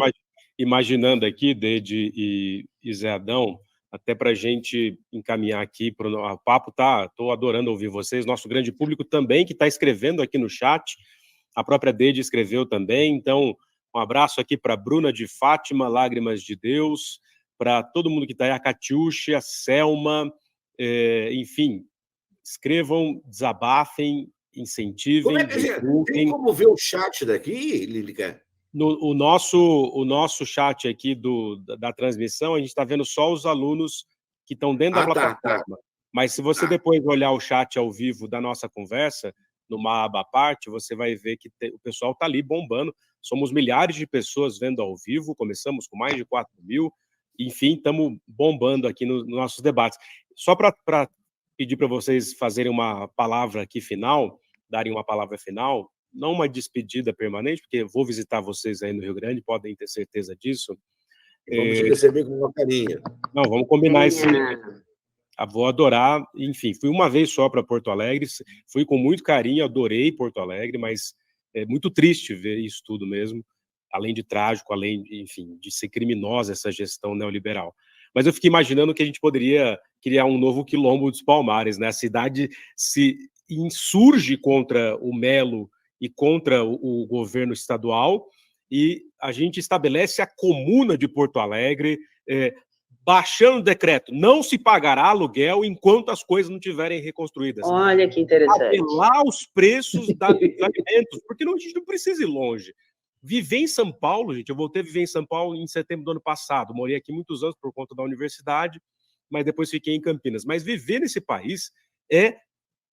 A: imaginando aqui, Dede e Zé Adão, até para a gente encaminhar aqui para o papo, estou adorando ouvir vocês, nosso grande público também, que está escrevendo aqui no chat, a própria Dede escreveu também, então, um abraço aqui para Bruna de Fátima, Lágrimas de Deus, para todo mundo que está aí, a Catiúcha, a Selma, enfim, escrevam, desabafem, incentivem,
C: tem como ver o chat daqui, Lílica?
A: O nosso chat aqui da transmissão, a gente está vendo só os alunos que estão dentro da plataforma. Mas se você depois olhar o chat ao vivo da nossa conversa, numa aba à parte, você vai ver que o pessoal está ali bombando. Somos milhares de pessoas vendo ao vivo, começamos com mais de 4.000, enfim, estamos bombando aqui nos nossos debates. Só para pedir para vocês fazerem uma palavra aqui final, darem uma palavra final, não uma despedida permanente, porque vou visitar vocês aí no Rio Grande, podem ter certeza disso.
C: Vamos te receber com uma carinha.
A: Não, vamos combinar esse... Vou adorar, enfim, fui uma vez só para Porto Alegre, fui com muito carinho, adorei Porto Alegre, mas é muito triste ver isso tudo mesmo, além de trágico, além, enfim, de ser criminosa essa gestão neoliberal. Mas eu fiquei imaginando que a gente poderia criar um novo Quilombo dos Palmares, né? A cidade se insurge contra o Melo e contra o governo estadual, e a gente estabelece a Comuna de Porto Alegre, baixando o decreto, não se pagará aluguel enquanto as coisas não estiverem reconstruídas.
D: Olha que interessante.
A: Apelar os preços dos alimentos, porque a gente não precisa ir longe. Viver em São Paulo, gente, eu voltei a viver em São Paulo em setembro do ano passado. Morei aqui muitos anos por conta da universidade, mas depois fiquei em Campinas. Mas viver nesse país é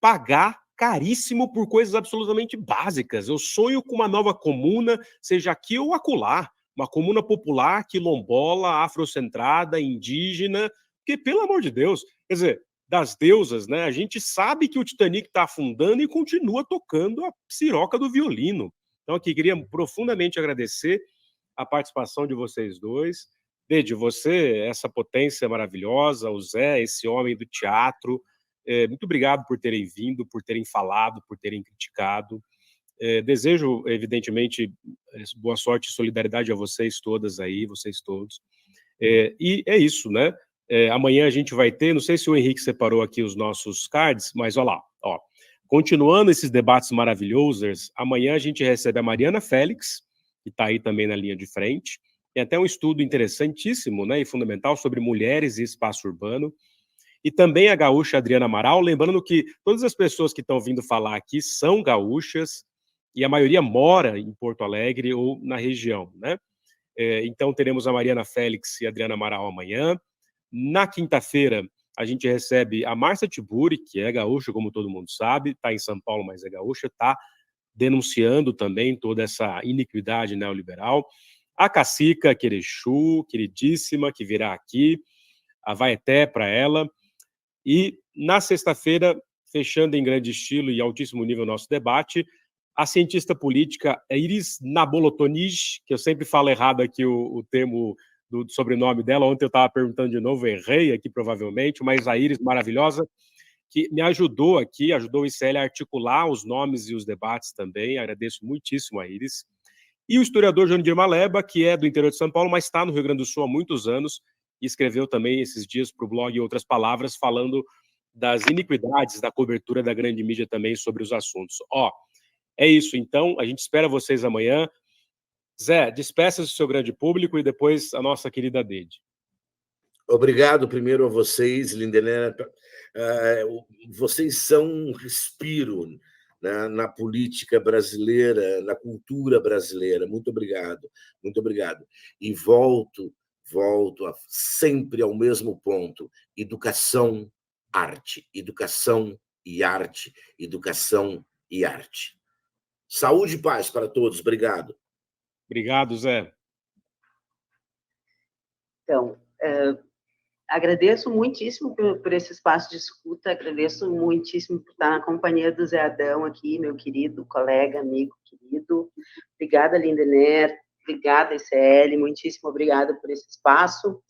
A: pagar caríssimo por coisas absolutamente básicas. Eu sonho com uma nova comuna, seja aqui ou acolá, uma comuna popular, quilombola, afrocentrada, indígena, porque, pelo amor de Deus, quer dizer, das deusas, né? A gente sabe que o Titanic está afundando e continua tocando a siroca do violino. Então, aqui, queria profundamente agradecer a participação de vocês dois. Dede, você, essa potência maravilhosa, o Zé, esse homem do teatro, muito obrigado por terem vindo, por terem falado, por terem criticado. Desejo, evidentemente, boa sorte e solidariedade a vocês todas aí, vocês todos. E é isso, né? Amanhã a gente vai ter, não sei se o Henrique separou aqui os nossos cards, mas olha lá, ó. Continuando esses debates maravilhosos, amanhã a gente recebe a Mariana Félix, que está aí também na linha de frente. Tem até um estudo interessantíssimo, né, e fundamental sobre mulheres e espaço urbano. E também a gaúcha Adriana Amaral, lembrando que todas as pessoas que estão vindo falar aqui são gaúchas, e a maioria mora em Porto Alegre ou na região, né? Então teremos a Mariana Félix e a Adriana Amaral amanhã. Na quinta-feira, a gente recebe a Márcia Tiburi, que é gaúcha, como todo mundo sabe, está em São Paulo, mas é gaúcha, está denunciando também toda essa iniquidade neoliberal. A Cacica Querechu, queridíssima, que virá aqui, a Vaeté para ela. E na sexta-feira, fechando em grande estilo e altíssimo nível o nosso debate, a cientista política Iris Nabolotonij, que eu sempre falo errado aqui o termo do sobrenome dela, ontem eu estava perguntando de novo, errei aqui provavelmente, mas a Iris maravilhosa, que me ajudou aqui, ajudou o ICL a articular os nomes e os debates também, agradeço muitíssimo a Iris. E o historiador Johnny Maleba, que é do interior de São Paulo, mas está no Rio Grande do Sul há muitos anos, e escreveu também esses dias para o blog e outras palavras, falando das iniquidades da cobertura da grande mídia também sobre os assuntos. É isso, então, a gente espera vocês amanhã. Zé, despeça-se do seu grande público e depois a nossa querida Dede.
C: Obrigado primeiro a vocês, Lindenera. Vocês são um respiro na política brasileira, na cultura brasileira. Muito obrigado, muito obrigado. E volto sempre ao mesmo ponto: educação, arte, educação e arte, educação e arte. Saúde e paz para todos. Obrigado.
A: Obrigado, Zé.
D: Então, agradeço muitíssimo por esse espaço de escuta, agradeço muitíssimo por estar na companhia do Zé Adão aqui, meu querido colega, amigo querido. Obrigada, Lindener, obrigada, ICL, muitíssimo obrigada por esse espaço.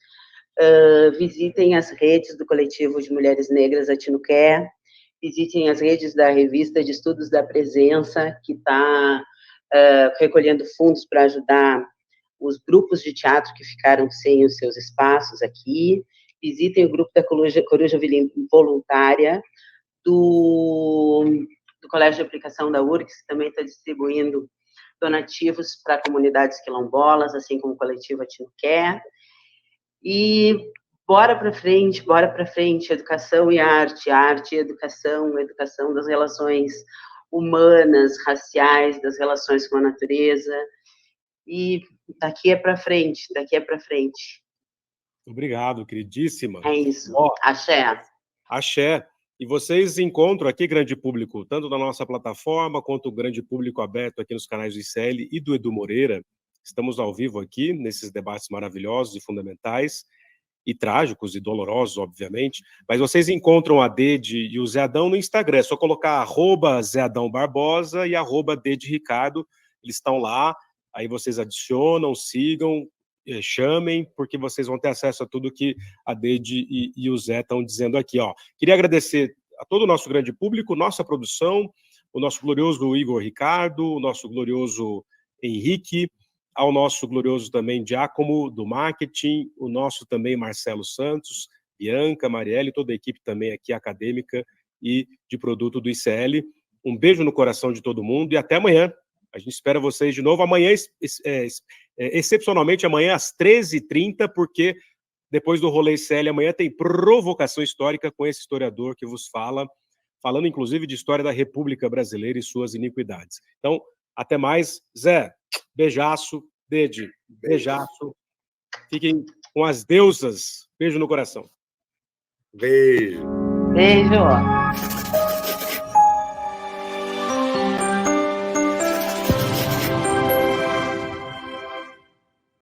D: Visitem as redes do Coletivo de Mulheres Negras Atinuqué, visitem as redes da Revista de Estudos da Presença, que está recolhendo fundos para ajudar os grupos de teatro que ficaram sem os seus espaços aqui. Visitem o grupo da Coruja Voluntária, do Colégio de Aplicação da URGS, que também está distribuindo donativos para comunidades quilombolas, assim como o Coletivo Atinuqué. E bora para frente, educação e arte, arte e educação, educação das relações humanas, raciais, das relações com a natureza. E daqui é para frente.
A: Obrigado, queridíssima.
D: É isso. Axé.
A: Axé. E vocês encontram aqui, grande público, tanto na nossa plataforma, quanto o grande público aberto aqui nos canais do ICL e do Edu Moreira. Estamos ao vivo aqui, nesses debates maravilhosos e fundamentais, e trágicos e dolorosos, obviamente, mas vocês encontram a Dede e o Zé Adão no Instagram, é só colocar @ZéAdãoBarbosa e @DedeRicardo, eles estão lá, aí vocês adicionam, sigam, chamem, porque vocês vão ter acesso a tudo que a Dede e o Zé estão dizendo aqui, ó. Queria agradecer a todo o nosso grande público, nossa produção, o nosso glorioso Igor Ricardo, o nosso glorioso Henrique, ao nosso glorioso também Giacomo, do marketing, o nosso também Marcelo Santos, Bianca, Marielle, toda a equipe também aqui acadêmica e de produto do ICL. Um beijo no coração de todo mundo e até amanhã. A gente espera vocês de novo. Amanhã, excepcionalmente, amanhã às 13h30, porque depois do Rolê ICL, amanhã tem provocação histórica com esse historiador que vos fala, falando inclusive de história da República Brasileira e suas iniquidades. Então, Até mais. Zé, beijaço. Dede, beijaço. Fiquem com as deusas. Beijo no coração.
C: Beijo.
D: Beijo.